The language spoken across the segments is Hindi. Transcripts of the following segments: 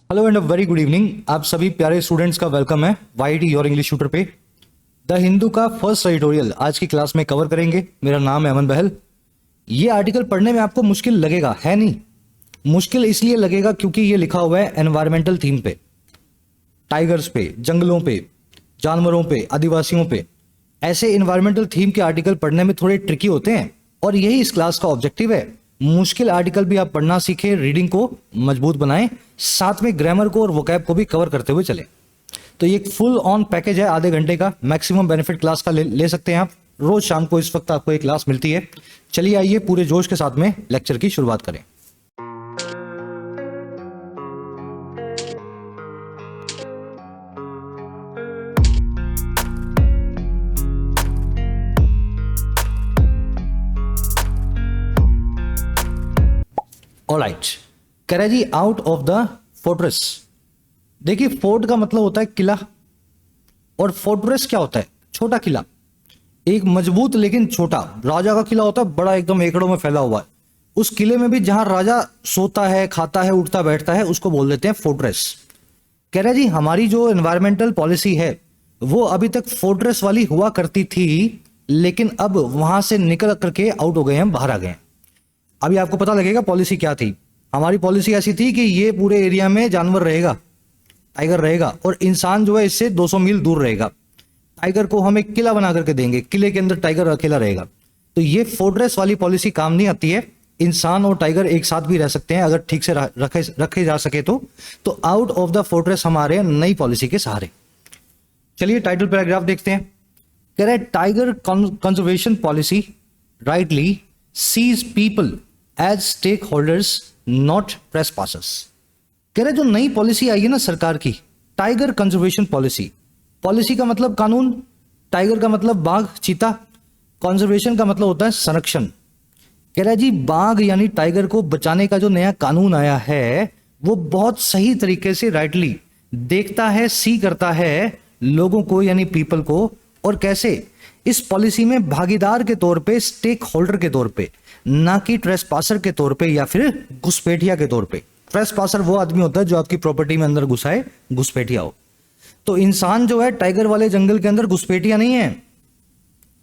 Hello and very good evening. आप सभी प्यारे स्टूडेंट्स का वेलकम है वाईटी योर इंग्लिश ट्यूटर पे। द हिंदू का फर्स्ट एडिटोरियल आज की क्लास में कवर करेंगे। मेरा नाम है अमन बहल। ये आर्टिकल पढ़ने में आपको मुश्किल लगेगा, है नहीं? मुश्किल इसलिए लगेगा क्योंकि ये लिखा हुआ है एनवायरमेंटल थीम पे, टाइगर्स पे, जंगलों पे, जानवरों पे, आदिवासियों पे। ऐसे एनवायरमेंटल थीम के आर्टिकल पढ़ने में थोड़े ट्रिकी होते हैं और यही इस क्लास का ऑब्जेक्टिव है। मुश्किल आर्टिकल भी आप पढ़ना सीखें, रीडिंग को मजबूत बनाएं, साथ में ग्रामर को और वोकैब को भी कवर करते हुए चलें। तो ये एक फुल ऑन पैकेज है, आधे घंटे का मैक्सिमम बेनिफिट क्लास का ले सकते हैं आप। रोज शाम को इस वक्त आपको एक क्लास मिलती है। चलिए आइए पूरे जोश के साथ में लेक्चर की शुरुआत करें। ऑलराइट, कह रहा है जी आउट ऑफ द फोर्ट्रेस। देखिए फोर्ट का मतलब होता है किला और फोर्ट्रेस क्या होता है? छोटा किला, एक मजबूत लेकिन छोटा। राजा का किला होता है बड़ा, एकदम एकड़ों में फैला हुआ है। उस किले में भी जहां राजा सोता है, खाता है, उठता बैठता है, उसको बोल देते हैं फोर्ट्रेस। कह रहा है जी हमारी जो एनवायरमेंटल पॉलिसी है वो अभी तक फोर्ट्रेस वाली हुआ करती थी, लेकिन अब वहां से निकल करके आउट हो गए हैं, बाहर आ गए हैं। अभी आपको पता लगेगा पॉलिसी क्या थी। हमारी पॉलिसी ऐसी थी कि ये पूरे एरिया में जानवर रहेगा, टाइगर रहेगा, और इंसान जो है इससे 200 मील दूर रहेगा। टाइगर को हम एक किला बना करके देंगे, किले के अंदर टाइगर अकेला रहेगा। तो ये फोर्ट्रेस वाली पॉलिसी काम नहीं आती है। इंसान और टाइगर एक साथ भी रह सकते हैं अगर ठीक से रखे जा सके तो आउट ऑफ द फोर्ट्रेस हमारे नई पॉलिसी के सहारे। चलिए टाइटल पैराग्राफ देखते हैं। कह रहे tiger conservation policy rightly sees people as stake holders not trespassers. कह रहे जो नई पॉलिसी आई है ना सरकार की, टाइगर कंजर्वेशन पॉलिसी। पॉलिसी का मतलब कानून, टाइगर का मतलब बाघ, चीता, कंजर्वेशन का मतलब होता है संरक्षण। कह रहा है जी बाघ यानी टाइगर को बचाने का जो नया कानून आया है वो बहुत सही तरीके से राइटली देखता है, सी करता है लोगों को यानी पीपल को। और कैसे? इस पॉलिसी में भागीदार के तौर पे, स्टेक होल्डर के तौर पे, ना कि ट्रेसपासर के तौर पे या फिर घुसपैठिया के तौर पे। ट्रेसपासर वो आदमी होता है जो आपकी प्रॉपर्टी में अंदर घुसाए, घुसपैठिया हो। तो इंसान जो है टाइगर वाले जंगल के अंदर घुसपैठिया नहीं है,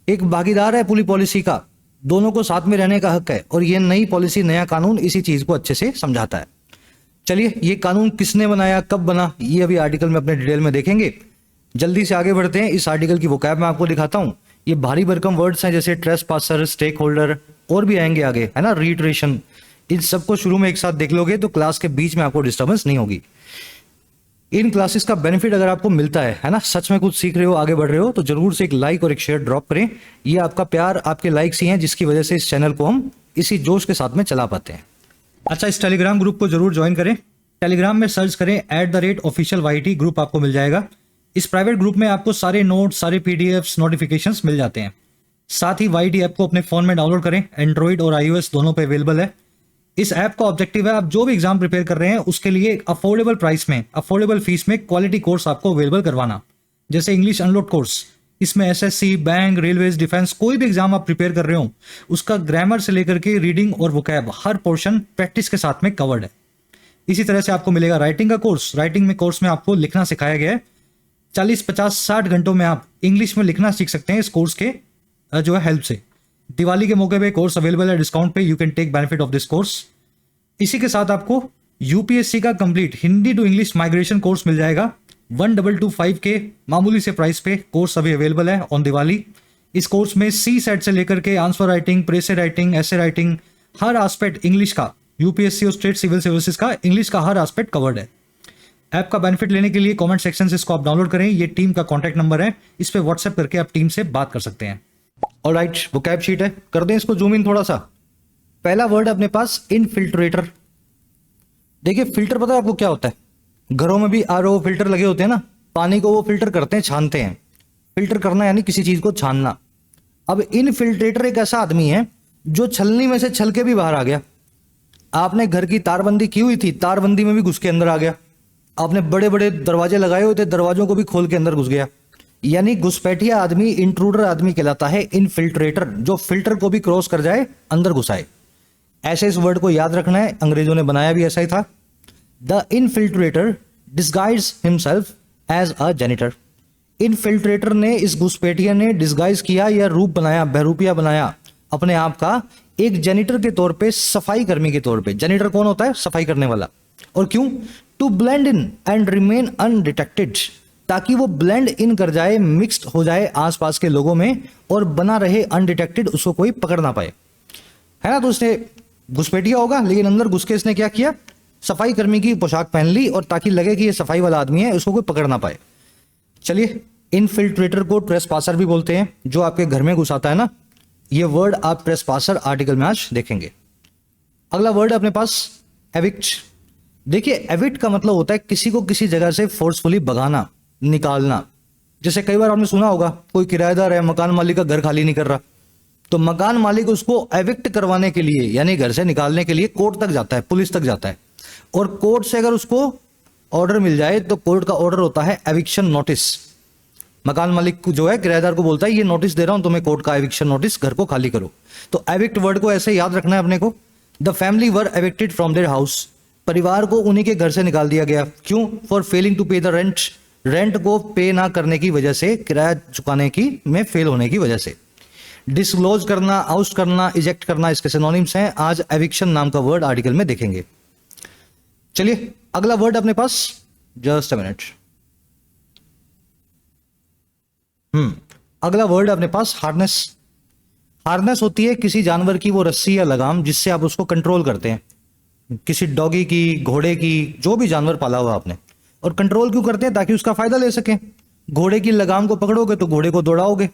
एक भागीदार है पूरी पॉलिसी का। दोनों को साथ में रहने का हक है और ये नई पॉलिसी, नया कानून इसी चीज को अच्छे से समझाता है। चलिए ये कानून किसने बनाया, कब बना, ये अभी आर्टिकल में अपने डिटेल में देखेंगे। जल्दी से आगे बढ़ते हैं। इस आर्टिकल की वोकैब मैं आपको दिखाता हूं। ये भारी भरकम वर्ड्स हैं जैसे ट्रेसपासर, स्टेक होल्डर, और भी आएंगे आगे, है ना, रीइटरेशन। इन सबको शुरू में एक साथ देख लोगे तो क्लास के बीच में आपको डिस्टर्बेंस नहीं होगी। इन क्लासेस का बेनिफिट अगर आपको मिलता है ना, सच में कुछ सीख रहे हो, आगे बढ़ रहे हो, तो जरूर से एक लाइक और एक शेयर ड्रॉप करें। ये आपका प्यार, आपके लाइक्स ही हैं जिसकी वजह से इस चैनल को हम इसी जोश के साथ में चला पाते हैं। अच्छा, इस टेलीग्राम ग्रुप को जरूर ज्वाइन करें। टेलीग्राम में सर्च करें @officialYT ग्रुप, आपको मिल जाएगा। इस प्राइवेट ग्रुप में आपको सारे नोट्स, सारे पीडीएफ्स, नोटिफिकेशंस मिल जाते हैं। साथ ही YT ऐप को अपने फोन में डाउनलोड करें, एंड्रॉइड और iOS दोनों पे अवेलेबल है। इस ऐप का ऑब्जेक्टिव है आप जो भी एग्जाम प्रिपेयर कर रहे हैं उसके लिए एक अफोर्डेबल प्राइस में, अफोर्डेबल फीस में क्वालिटी कोर्स आपको अवेलेबल करवाना। जैसे इंग्लिश अनलॉक कोर्स, इसमें SSC, बैंक, रेलवेज, डिफेंस, कोई भी एग्जाम आप प्रिपेयर कर रहे हो उसका ग्रामर से लेकर के रीडिंग और वोकैब हर पोर्शन प्रैक्टिस के साथ में कवर्ड है। इसी तरह से आपको मिलेगा राइटिंग का कोर्स। राइटिंग में कोर्स में आपको लिखना सिखाया गया है। 40, 50, 60 घंटों में आप इंग्लिश में लिखना सीख सकते हैं इस कोर्स के जो है हेल्प से। दिवाली के मौके पे कोर्स अवेलेबल है डिस्काउंट पे, you can take benefit of this course. इसी के साथ आपको यूपीएससी का complete Hindi to English migration course मिल जाएगा 1225 के मामूली से प्राइस पे। कोर्स अभी अवेलेबल है ऑन दिवाली। इस कोर्स में सी सेट से लेकर के आंसर राइटिंग, प्रेसे राइटिंग, ऐसे राइटिंग, हर एस्पेक्ट इंग्लिश का, यूपीएससी और स्टेट सिविल सर्विसेज का इंग्लिश का हर एस्पेक्ट कवर्ड है। ऐप का बेनिफिट लेने के लिए कमेंट सेक्शन से इसको आप डाउनलोड करें। ये टीम का कॉन्टैक्ट नंबर है, इस पे व्हाट्सएप करके आप टीम से बात कर सकते हैं। ऑलराइट, वोकैब शीट है, कर दें इसको जूम इन थोड़ा सा। पहला वर्ड अपने पास इनफिल्ट्रेटर। देखिए फिल्टर पता है आपको क्या होता है? घरों में भी RO फिल्टर लगे होते हैं ना, पानी को वो फिल्टर करते हैं, छानते हैं। फिल्टर करना यानी किसी चीज को छानना। अब इनफिल्ट्रेटर एक ऐसा आदमी है जो छलनी में से छल के भी बाहर आ गया। आपने घर की तारबंदी की हुई थी, तारबंदी में भी घुस के अंदर आ गया। आपने बड़े बड़े दरवाजे लगाए हुए थे, दरवाजों को भी खोल के अंदर घुस गया। यानी घुसपैठिया आदमी, इंट्रूडर आदमी कहलाता है इनफिल्ट्रेटर, जो फिल्टर को भी क्रॉस कर जाए, अंदर घुसाए। ऐसे इस वर्ड को याद रखना है, अंग्रेजों ने बनाया भी ऐसा ही था। The infiltrator disguise himself as a janitor. Infiltrator ने, इस घुसपैठिया ने डिस्गाइज किया या रूप बनाया, बहरूपिया बनाया अपने आप का एक जेनिटर के तौर पे, सफाई कर्मी के तौर पे। जेनिटर कौन होता है? सफाई करने वाला। और क्यों? To blend in and remain undetected, ताकि वो ब्लेंड इन कर जाए, मिक्स्ड हो जाए आसपास के लोगों में और बना रहे अनडिटेक्टेड, उसको कोई पकड़ ना पाए, है ना। तो उसने घुसपैठिया होगा, लेकिन अंदर घुस के इसने क्या किया? सफाई कर्मी की पोशाक पहन ली, और ताकि लगे कि ये सफाई वाला आदमी है, उसको कोई पकड़ ना पाए। चलिए, इनफिल्ट्रेटर को ट्रेसपासर भी बोलते हैं, जो आपके घर में घुस आता है ना। ये वर्ड आप ट्रेसपासर आर्टिकल में आज देखेंगे। अगला वर्ड अपने पास एविक्ट। देखिए, एविक्ट का मतलब होता है किसी को किसी जगह से फोर्सफुली भगाना, निकालना। जैसे कई बार आपने सुना होगा, कोई किराएदार है, मकान मालिक का घर खाली नहीं कर रहा, तो मकान मालिक उसको एविक्ट करवाने के लिए, यानी घर से निकालने के लिए कोर्ट तक जाता है, पुलिस तक जाता है। और कोर्ट से अगर उसको ऑर्डर मिल जाए तो कोर्ट का ऑर्डर होता है एविक्शन नोटिस। मकान मालिक को जो है, किराएदार को बोलता है, ये नोटिस दे रहा हूं तुम्हें, कोर्ट का एविक्शन नोटिस, घर को खाली करो। तो एविक्ट वर्ड को ऐसे याद रखना है अपने को। The family were evicted from their house, परिवार को उन्हीं के घर से निकाल दिया गया। क्यों? फॉर फेलिंग टू पे द रेंट, रेंट को पे ना करने की वजह से, किराया चुकाने की में फेल होने की वजह से। डिस्क्लोज करना, आउस्ट करना, इजेक्ट करना, इसके सिनोनिम्स हैं। आज एविक्शन नाम का वर्ड आर्टिकल में देखेंगे। चलिए, अगला वर्ड अपने पास, जस्ट अ मिनट। अगला वर्ड अपने पास हार्नेस। हार्नेस होती है किसी जानवर की वो रस्सी या लगाम जिससे आप उसको कंट्रोल करते हैं, किसी डॉगी की, घोड़े की, जो भी जानवर पाला हुआ आपने। और कंट्रोल क्यों करते हैं? ताकि उसका फायदा ले सकें। घोड़े की लगाम को पकड़ोगे तो घोड़े को दौड़ाओगे,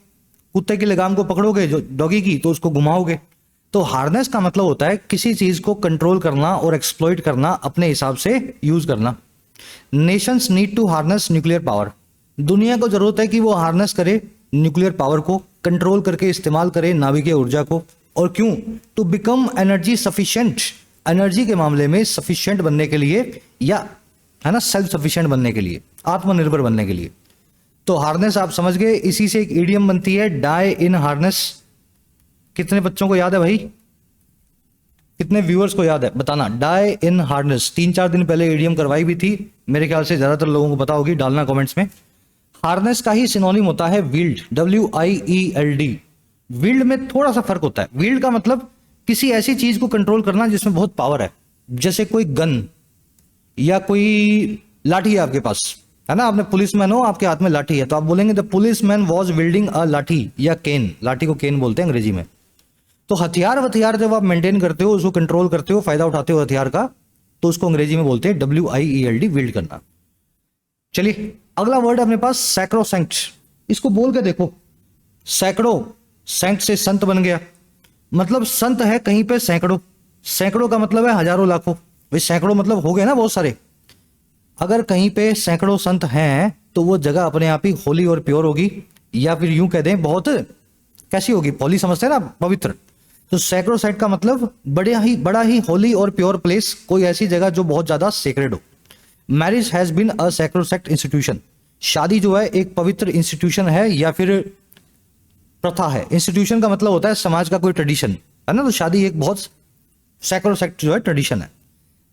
कुत्ते की लगाम को पकड़ोगे, जो डॉगी की, तो उसको घुमाओगे। तो हार्नेस का मतलब होता है किसी चीज को कंट्रोल करना और एक्सप्लॉइट करना, अपने हिसाब से यूज करना। Nations need to harness nuclear power, दुनिया को जरूरत है कि वो हार्नेस करे न्यूक्लियर पावर को, कंट्रोल करके इस्तेमाल करे नाभिकीय ऊर्जा को। और क्यों? To become energy sufficient, energy के मामले में सफिशिएंट बनने के लिए, या है ना, सेल्फ सफिशिएंट बनने के लिए, आत्मनिर्भर बनने के लिए। तो हार्नेस आप समझ गए। इसी से एक ईडियम बनती है, डाई इन हार्नेस। कितने बच्चों को याद है भाई? कितने व्यूअर्स को याद है? बताना। डाई इन हार्नेस 3-4 दिन पहले ईडियम करवाई भी थी, मेरे ख्याल से ज्यादातर लोगों को पता होगी, डालना कमेंट्स में। हार्नेस का ही सिनोनिम होता है वील्ड, WIELD। वील्ड में थोड़ा सा फर्क होता है। वील्ड का मतलब किसी ऐसी चीज को कंट्रोल करना जिसमें बहुत पावर है, जैसे कोई गन या कोई लाठी है आपके पास, है ना। आपने पुलिसमैन हो, आपके हाथ में लाठी है, तो आप बोलेंगे द पुलिसमैन वॉज विल्डिंग अ लाठी, या केन। लाठी को केन बोलते हैं अंग्रेजी में। तो हथियार जब आप मेंटेन करते हो, उसको कंट्रोल करते हो, फायदा उठाते हो हथियार का, तो उसको अंग्रेजी में बोलते हैं WIELD, विल्ड करना। चलिए, अगला वर्ड अपने पास सैक्रोसैंक्ट। इसको बोल के देखो, सैकड़ों, सैंक्ट से संत बन गया। मतलब संत है कहीं पे सैकड़ों, सैकड़ों का मतलब है हजारों लाखों। भाई सैकड़ों मतलब हो गए ना बहुत सारे। अगर कहीं पे सैकड़ों संत हैं तो वो जगह अपने आप ही होली और प्योर होगी, या फिर यूं कह दें बहुत कैसी होगी, होली समझते हैं ना, पवित्र। तो सैक्रोसैंक्ट का मतलब बड़ा ही होली और प्योर प्लेस, कोई ऐसी जगह जो बहुत ज्यादा सेक्रेड हो। Marriage has been a sacrosanct institution, शादी जो है एक पवित्र इंस्टीट्यूशन है या फिर प्रथा है। इंस्टीट्यूशन का मतलब होता है समाज का कोई ट्रेडिशन, है ना। तो शादी एक बहुत सैक्रोसैंक्ट जो है ट्रेडिशन है।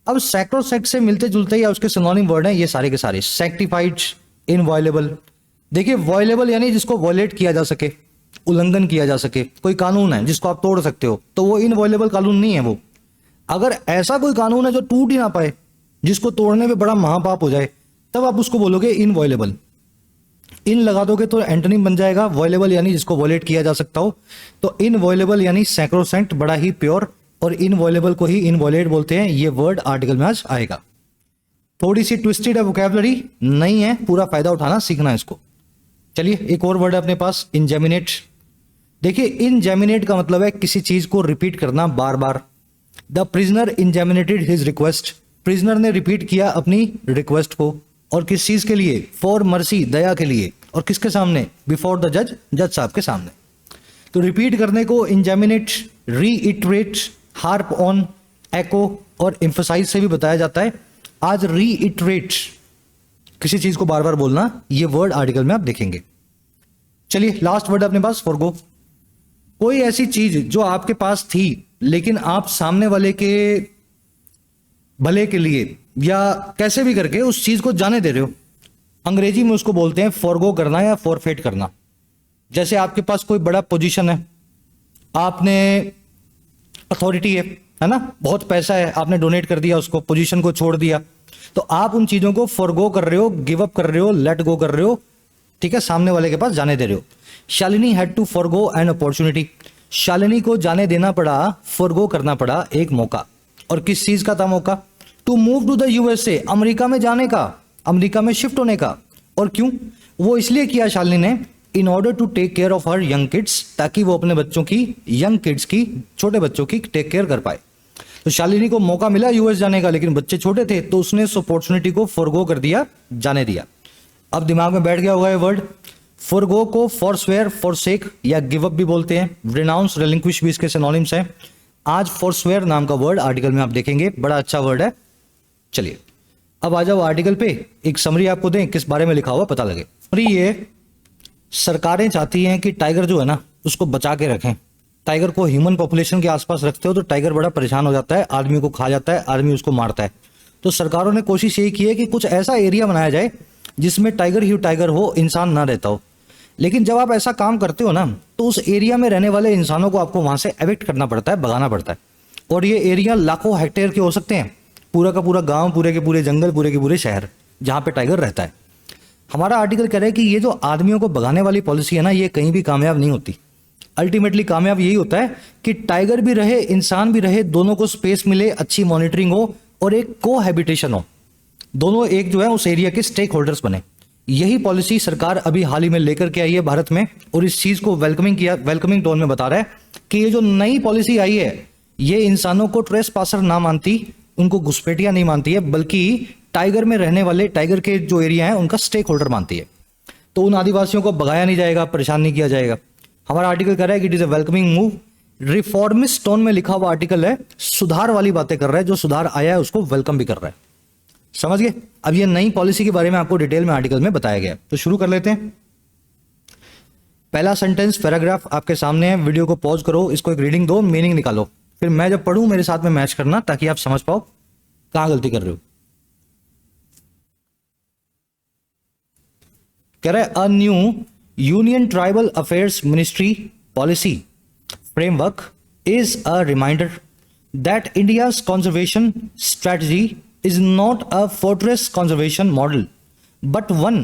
अब सैक्रोसैंक्ट से मिलते जुलते या उसके सिनोनिम वर्ड हैं ये सारे के सारे। सैक्टिफाइड, इनवॉयलेबल। देखिए, वॉयलेबल यानी जिसको वॉयलेट किया जा सके, उल्लंघन किया जा सके। कोई कानून है जिसको आप तोड़ सकते हो, तो वो इनवॉयलेबल कानून नहीं है वो। अगर ऐसा कोई कानून है जो टूट ही ना पाए, जिसको तोड़ने पे बड़ा महापाप हो जाए, तब आप उसको बोलोगे इनवॉयलेबल। इन लगा दोगे तो एंटोनिम बन जाएगा वॉयलेबल, यानी जिसको वॉयलेट किया जा सकता हो। तो इनवॉयलेबल यानी सैक्रोसैंक्ट, बड़ा ही प्योर, और इनवॉयलेबल को ही इनवॉयलेट बोलते हैं। ये वर्ड आर्टिकल में आज आएगा। थोड़ी सी ट्विस्टेड है वोकैबुलरी, नहीं है, पूरा फायदा उठाना सीखना है इसको। चलिए, एक और वर्ड है अपने पास, इंजेमिनेट। देखिए, इंजेमिनेट का मतलब है किसी चीज को रिपीट करना बार बार। The prisoner ingeminated his request, prisoner ने रिपीट किया अपनी रिक्वेस्ट को, और किस चीज के लिए? फॉर मर्सी, दया के लिए। और किसके सामने? बिफोर द जज, जज साहब के सामने। तो रिपीट करने को इंजेमिनेट, रीइटरेट, हार्प ऑन, एको और एम्फसाइज से भी बताया जाता है। आज रीइटरेट, किसी चीज को बार बार बोलना, ये वर्ड आर्टिकल में आप देखेंगे। चलिए, लास्ट वर्ड अपने पास, फॉरगो। कोई ऐसी चीज जो आपके पास थी लेकिन आप सामने वाले के भले के लिए या कैसे भी करके उस चीज को जाने दे रहे हो। अंग्रेजी में उसको बोलते हैं फॉरगो करना या फॉरफेट करना। जैसे आपके पास कोई बड़ा पोजीशन है, आपने अथॉरिटी है ना, बहुत पैसा है, आपने डोनेट कर दिया उसको, पोजीशन को छोड़ दिया, तो आप उन चीजों को फॉरगो कर रहे हो, गिव अप कर रहे हो, लेट गो कर रहे हो, ठीक है, सामने वाले के पास जाने दे रहे हो। Shalini had to forgo an opportunity. Shalini को जाने देना पड़ा, फॉरगो करना पड़ा एक मौका। और किस चीज का था मौका? To move to the USA, America में जाने का, अमेरिका में शिफ्ट होने का। और क्यों? वो इसलिए किया शालिनी ने, in order to take care of her young kids, ताकि वो अपने बच्चों की, यंग किड्स की, छोटे बच्चों की टेक केयर कर पाए। तो शालिनी को मौका मिला यूएस जाने का, लेकिन बच्चे छोटे थे, तो उसने उस अपॉर्चुनिटी को फॉरगो कर दिया, जाने दिया। अब दिमाग में बैठ गया होगा ये वर्ड। फॉरगो को फॉरस्वेयर, फॉरसेक या गिव अप भी बोलते हैं, रिनाउंस, रिलिंक्विश भी इसके सिनोनिम्स हैं। आज फॉरस्वेयर नाम का वर्ड आर्टिकल में आप देखेंगे, बड़ा अच्छा वर्ड है। चलिए अब आ जाओ आर्टिकल पे, एक समरी आपको दें, किस बारे में लिखा हुआ पता लगे। समरी ये, सरकारें चाहती हैं कि टाइगर जो है ना उसको बचा के रखें। टाइगर को ह्यूमन पॉपुलेशन के आसपास रखते हो तो टाइगर बड़ा परेशान हो जाता है, आदमी को खा जाता है, आदमी उसको मारता है। तो सरकारों ने कोशिश यही की है कि कुछ ऐसा एरिया बनाया जाए जिसमें टाइगर ही टाइगर हो, इंसान ना रहता हो। लेकिन जब आप ऐसा काम करते हो ना, तो उस एरिया में रहने वाले इंसानों को आपको वहां से एविक्ट करना पड़ता है, भगाना पड़ता है। और ये एरिया लाखों हेक्टेयर के हो सकते हैं, पूरा का पूरा गांव, पूरे के पूरे जंगल, पूरे के पूरे शहर जहां पे टाइगर रहता है। हमारा आर्टिकल कह रहा है कि ये जो आदमियों को भगाने वाली पॉलिसी है ना, ये कहीं भी कामयाब नहीं होती। अल्टीमेटली कामयाब यही होता है कि टाइगर भी रहे, इंसान भी रहे, दोनों को स्पेस मिले, अच्छी मॉनिटरिंग हो और एक कोहैबिटेशन हो, दोनों एक जो है उस एरिया के स्टेक होल्डर्स बने। यही पॉलिसी सरकार अभी हाल ही में लेकर के आई है भारत में, और इस चीज को वेलकमिंग टोन में बता रहा है कि ये जो नई पॉलिसी आई है, ये इंसानों को ट्रेस पासर ना मानती, उनको घुसपैठिया नहीं मानती है, बल्कि टाइगर में रहने वाले, टाइगर के जो एरिया है उनका स्टेक होल्डर मानती है। तो उन आदिवासियों को भगाया नहीं जाएगा, परेशान नहीं किया जाएगा। हमारा आर्टिकल कह रहा है कि it is a welcoming move. Reformist tone में लिखा हुआ आर्टिकल है, सुधार वाली बातें कर रहा है, जो सुधार आया है उसको वेलकम भी कर रहा है। समझ गए? अब ये नई पॉलिसी के बारे में आपको डिटेल में आर्टिकल में बताया गया है, तो शुरू कर लेते हैं। पहला सेंटेंस, पैराग्राफ आपके सामने है, वीडियो को पॉज करो, इसको एक रीडिंग दो, मीनिंग निकालो, फिर मैं जब पढ़ूं मेरे साथ में मैच करना, ताकि आप समझ पाओ कहां गलती कर रहे हो। कह रहा है a new union tribal affairs ministry policy framework is a reminder that India's conservation strategy is not a fortress conservation model, but one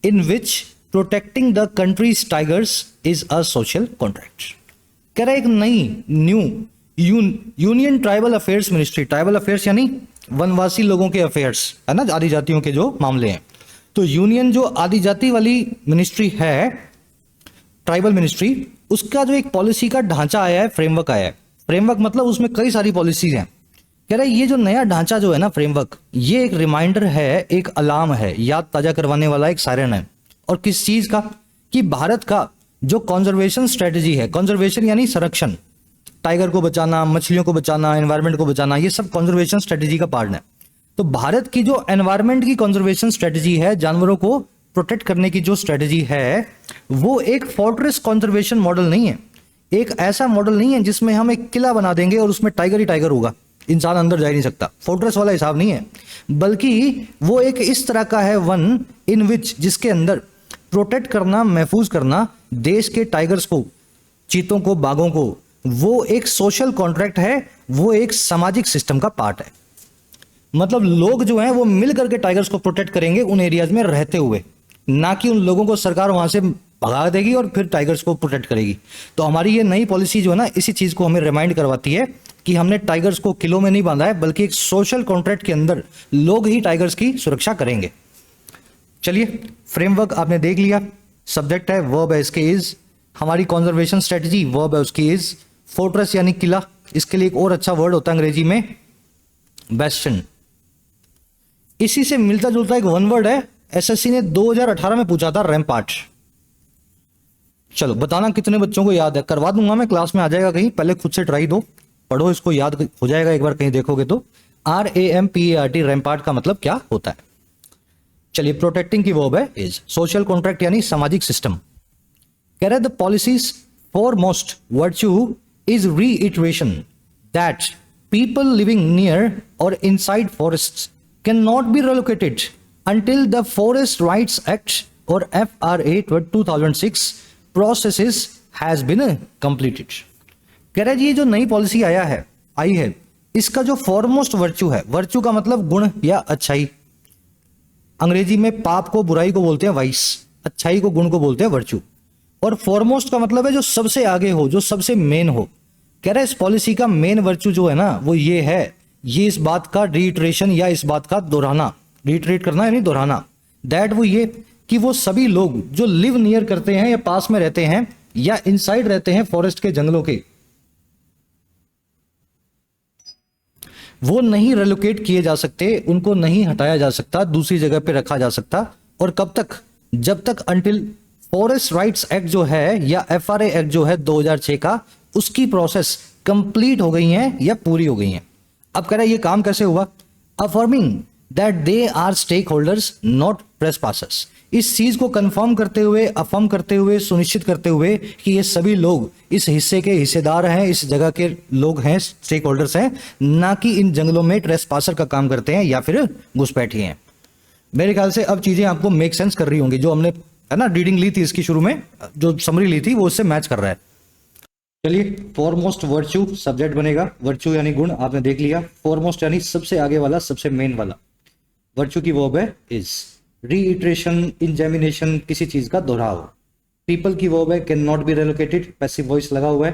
in which protecting the country's tigers is a social contract. कह रहा है एक नई new union tribal affairs ministry, tribal affairs यानी वनवासी लोगों के अफेयर्स है ना, आदिजातियों के जो मामले हैं। तो यूनियन जो आदिजाति वाली मिनिस्ट्री है, ट्राइबल मिनिस्ट्री, उसका जो एक पॉलिसी का ढांचा आया है, फ्रेमवर्क आया है। फ्रेमवर्क मतलब उसमें कई सारी पॉलिसीज हैं। कह रहा है ये जो नया ढांचा जो है ना, फ्रेमवर्क, ये एक रिमाइंडर है, एक अलार्म है, याद ताजा करवाने वाला एक सायरन है। और किस चीज का? कि भारत का जो कंजर्वेशन स्ट्रेटजी है, कंजर्वेशन यानी संरक्षण, टाइगर को बचाना, मछलियों को बचाना, एनवायरमेंट को बचाना, ये सब कंजर्वेशन स्ट्रेटजी का पार्ट है। तो भारत की जो एनवायरमेंट की कंजर्वेशन स्ट्रेटजी है, जानवरों को प्रोटेक्ट करने की जो स्ट्रेटजी है, वो एक फोर्ट्रेस कंजर्वेशन मॉडल नहीं है। एक ऐसा मॉडल नहीं है जिसमें हम एक किला बना देंगे और उसमें टाइगर ही टाइगर होगा, इंसान अंदर जा ही नहीं सकता। फोर्ट्रेस वाला हिसाब नहीं है, बल्कि वो एक इस तरह का है वन इन विच, जिसके अंदर प्रोटेक्ट करना, महफूज करना देश के टाइगर्स को, चीतों को, बाघों को, वो एक सोशल कॉन्ट्रैक्ट है, वो एक सामाजिक सिस्टम का पार्ट है। मतलब लोग जो हैं वो मिल करके टाइगर्स को प्रोटेक्ट करेंगे उन एरियाज में रहते हुए, ना कि उन लोगों को सरकार वहां से भगा देगी और फिर टाइगर्स को प्रोटेक्ट करेगी। तो हमारी ये नई पॉलिसी जो है ना, इसी चीज को हमें रिमाइंड करवाती है कि हमने टाइगर्स को किलों में नहीं बांधा है, बल्कि एक सोशल कॉन्ट्रैक्ट के अंदर लोग ही टाइगर्स की सुरक्षा करेंगे। चलिए, फ्रेमवर्क आपने देख लिया, सब्जेक्ट है, वर्ब है इसके इज, हमारी कंजर्वेशन स्ट्रेटजी, वर्ब है उसकी इज, फोर्ट्रेस यानी किला, इसके लिए एक और अच्छा वर्ड होता है अंग्रेजी में बेस्टन। इसी से मिलता जुलता एक वन वर्ड है, एसएससी ने 2018 में पूछा था, रैम्पार्ट। चलो बताना कितने बच्चों को याद है, करवा दूंगा मैं, क्लास में आ जाएगा कहीं, पहले खुद से ट्राई दो, पढ़ो, इसको याद हो जाएगा एक बार कहीं देखोगे तो। RAMPART, रैम्पार्ट का मतलब क्या होता है? चलिए, प्रोटेक्टिंग की वर्ब है इज, सोशल कॉन्ट्रैक्ट यानी सामाजिक सिस्टम। कह रहे the policies for most virtue is reiteration that people living near और inside forest can not be relocated until the Forest Rights Act or FRA 2006 processes has been completed। कह रहा है जी ये जो नई पॉलिसी आई है इसका जो फॉरमोस्ट वर्च्यू है, वर्च्यू का मतलब गुण या अच्छाई, अंग्रेजी में पाप को बुराई को बोलते हैं वाइस, अच्छाई को गुण को बोलते हैं वर्च्यू, और फॉरमोस्ट का मतलब है जो सबसे आगे हो, जो सबसे मेन हो। कह रहा है इस पॉलिसी का मेन वर्च्यू जो है ना वो ये है, ये इस बात का रीइटरेशन या इस बात का दोहराना, रीइटरेट करना यानी दोहराना, दैट वो ये कि वो सभी लोग जो लिव नियर करते हैं या पास में रहते हैं या इनसाइड रहते हैं फॉरेस्ट के, जंगलों के, वो नहीं रेलोकेट किए जा सकते, उनको नहीं हटाया जा सकता, दूसरी जगह पे रखा जा सकता। और कब तक? जब तक अंटिल फॉरेस्ट राइट्स एक्ट जो है या एफआरए एक्ट जो है 2006 का, उसकी प्रोसेस कंप्लीट हो गई है या पूरी हो गई है। अब कह रहा है ये काम कैसे हुआ? Affirming that they are stake holders not trespassers, इस चीज को कंफर्म करते हुए, अफर्म करते हुए, सुनिश्चित करते हुए कि ये सभी लोग इस हिस्से के हिस्सेदार हैं, इस जगह के लोग हैं, स्टेक होल्डर्स हैं, ना कि इन जंगलों में ट्रेसपासर का काम करते हैं या फिर घुसपैठी हैं। मेरे ख्याल से अब चीजें आपको मेक सेंस कर रही होंगी, जो हमने है ना रीडिंग ली थी इसकी शुरू में, जो समरी ली थी वो उससे मैच कर रहा है। चलिए, फॉरमोस्ट वर्च्यू सब्जेक्ट बनेगा, वर्च्यू यानी गुण आपने देख लिया, फॉरमोस्ट यानी सबसे आगे वाला, सबसे मेन वाला। वर्च्यू की वर्ब है इज, रीइटरेशन, इंजेमिनेशन, किसी चीज का दोहराव। पीपल की वर्ब है can not be relocated, passive voice लगा हुआ है।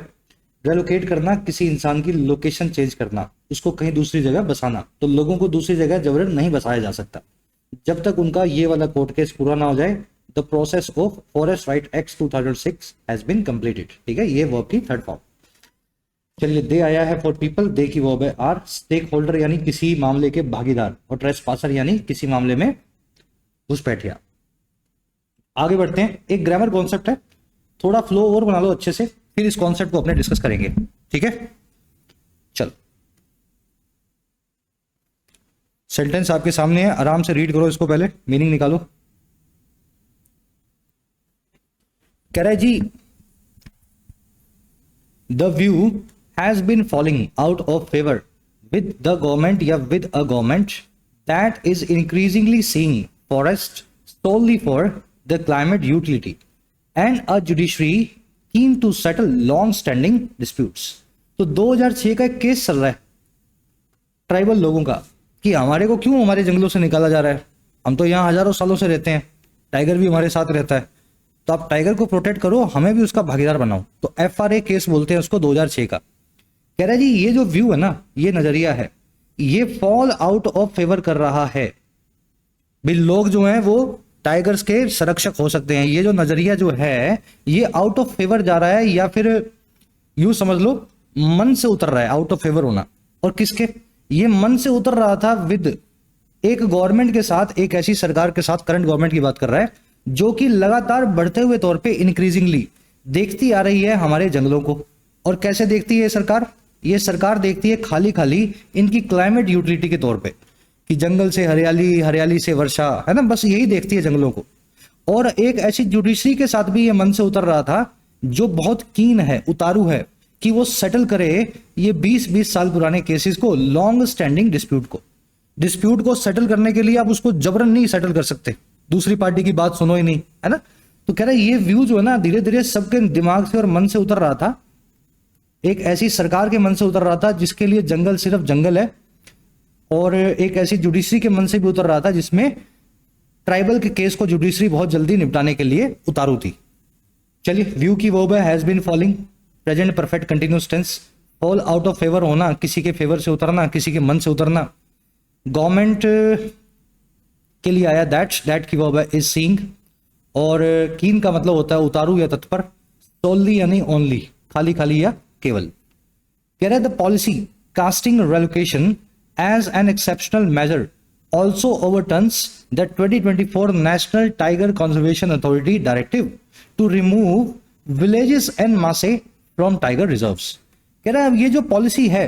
रेलोकेट करना, किसी इंसान की लोकेशन चेंज करना, उसको कहीं दूसरी जगह बसाना। तो लोगों को दूसरी जगह जबरन नहीं बसाया जा सकता जब तक उनका ये वाला कोर्ट केस पूरा ना हो जाए। The process of forest right act 2006 has been completed. ठीक है, ये वर्ब की थर्ड फॉर्म। चलिए, दे आया है फॉर पीपल, दे की वर्ब है आर, स्टेक होल्डर यानी किसी मामले के भागीदार, और ट्रेसपासर यानी किसी मामले में घुसपैठिया। आगे बढ़ते हैं, एक ग्रामर कॉन्सेप्ट है, थोड़ा फ्लो और बना लो अच्छे से, फिर इस कॉन्सेप्ट को अपने डिस्कस करेंगे। ठीक है, चल सेंटेंस आपके सामने है, आराम से रीड करो इसको, पहले मीनिंग निकालो। कह रहा है जी, the view has been falling out of favour with the government या with a government that is increasingly seeing forest solely for the climate utility and a judiciary keen to settle long standing disputes। तो 2006 का एक केस चल रहा है ट्राइबल लोगों का कि हमारे को क्यों हमारे जंगलों से निकाला जा रहा है, हम तो यहाँ हजारों सालों से रहते हैं, टाइगर भी हमारे साथ रहता है, तो आप टाइगर को प्रोटेक्ट करो, हमें भी उसका भागीदार बनाओ। तो एफआरए केस बोलते हैं उसको 2006 का। कह रहा है जी, ये जो व्यू है ना, ये नजरिया है, ये फॉल आउट ऑफ फेवर कर रहा है। भी लोग जो हैं वो टाइगर्स के संरक्षक हो सकते हैं, ये जो नजरिया जो है ये आउट ऑफ फेवर जा रहा है, या फिर यूं समझ लो मन से उतर रहा है आउट ऑफ फेवर होना। और किसके? ये मन से उतर रहा था विद एक गवर्नमेंट के साथ, एक ऐसी सरकार के साथ, करंट गवर्नमेंट की बात कर रहा है, जो कि लगातार बढ़ते हुए तौर पे इंक्रीजिंगली देखती आ रही है हमारे जंगलों को। और कैसे देखती है सरकार? ये सरकार देखती है खाली खाली इनकी क्लाइमेट यूटिलिटी के तौर पे, कि जंगल से हरियाली, हरियाली से वर्षा, है ना, बस यही देखती है जंगलों को। और एक ऐसी जुडिशरी के साथ भी ये मन से उतर रहा था जो बहुत कीन है, उतारू है, कि वो सेटल करे ये 20-20 साल पुराने केसेस को, लॉन्ग स्टैंडिंग डिस्प्यूट को सेटल करने के लिए आप उसको जबरन नहीं सेटल कर सकते, दूसरी पार्टी की बात सुनो ही नहीं, है ना। तो कह रहा है ये व्यू जो है ना धीरे धीरे सबके दिमाग से और मन से उतर रहा था, एक ऐसी सरकार के मन से उतर रहा था जिसके लिए जंगल सिर्फ जंगल है, और एक ऐसी जुडिशरी के मन से भी उतर रहा था जिसमें ट्राइबल के केस को जुडिशरी बहुत जल्दी निपटाने के लिए उतारू थी। चलिए, व्यू की वर्ब है has been falling, present perfect continuous tense. Fall out of favour होना, किसी के फेवर से उतरना, किसी के मन से उतरना। गवर्नमेंट के लिए आया दैट की वर्ब है इज सीइंग, और कीन का मतलब होता है उतारू या तत्पर। सोली यानी ओनली, खाली खाली या केवल। कह रहे the policy casting relocation as an exceptional measure also overturns the 2024 National Tiger Conservation Authority directive to remove villages en masse from tiger reserves। कह रहा है ये जो पॉलिसी है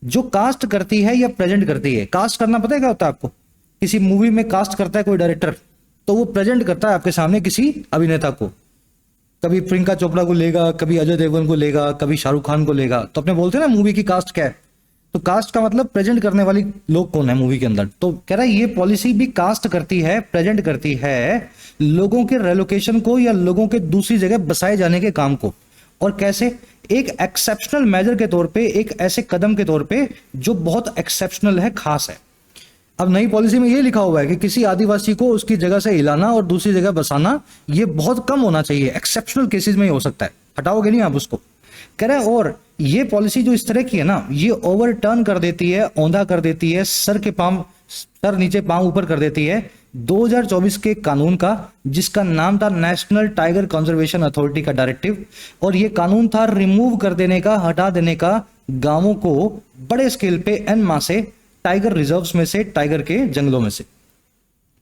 जो कास्ट करती है या प्रेजेंट करती है, कास्ट करना पता है क्या होता है आपको? किसी मूवी में कास्ट करता है कोई डायरेक्टर, तो वो प्रेजेंट करता है आपके सामने किसी अभिनेता को, कभी प्रियंका चोपड़ा को लेगा, कभी अजय देवगन को लेगा, कभी शाहरुख खान को लेगा, तो अपने बोलते हैं ना मूवी की कास्ट क्या है, तो कास्ट का मतलब प्रेजेंट करने वाली लोग कौन है मूवी के अंदर, तो कह रहा है ये पॉलिसी भी कास्ट करती है, प्रेजेंट करती है लोगों के रेलोकेशन को या लोगों के दूसरी जगह बसाए जाने के काम को। और कैसे, एक एक्सेप्शनल मेजर के तौर पे, एक ऐसे कदम के तौर पे जो बहुत एक्सेप्शनल है, खास है। अब नई पॉलिसी में ये लिखा हुआ है कि किसी आदिवासी को उसकी जगह से हिलाना और दूसरी जगह बसाना ये बहुत कम होना चाहिए, एक्सेप्शनल केसेस में ही हो सकता है, हटाओगे नहीं आप उसको। कह रहे हैं और ये पॉलिसी जो इस तरह की है ना, ये ओवरटर्न कर देती है, औंधा कर देती है, सर नीचे पांव ऊपर कर देती है 2024 के कानून का, जिसका नाम था नेशनल टाइगर कंजर्वेशन अथॉरिटी का डायरेक्टिव। और ये कानून था रिमूव कर देने का, हटा देने का गांवों को बड़े स्केल पे एन माह से टाइगर रिजर्व्स में से, टाइगर के जंगलों में से।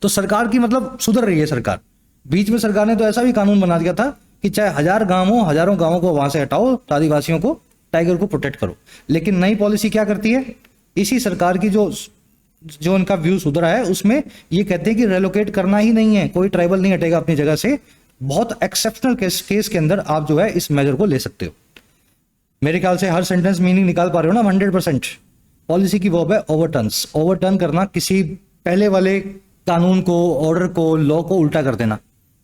तो सरकार की मतलब सुधर रही है सरकार। बीच में सरकार ने तो ऐसा भी कानून बना दिया था कि चाहे 1000 गांव हो, हजारों गांवों को वहां से हटाओ, तो आदिवासियों को, टाइगर को प्रोटेक्ट करो। लेकिन नई पॉलिसी क्या करती है, इसी सरकार की जो उनका व्यू सुधरा है उसमें ये कहते हैं कि रेलोकेट करना ही नहीं है, कोई ट्राइबल नहीं हटेगा अपनी जगह से। बहुत एक्सेप्शनल केस के अंदर आप जो है इस मेजर को ले सकते हो। मेरे ख्याल से हर सेंटेंस मीनिंग निकाल पा रहे हो ना 100%। पॉलिसी की वर्ब है ओवरटर्न्स, ओवरटर्न करना, किसी पहले वाले कानून को, ऑर्डर को, लॉ को उल्टा कर देना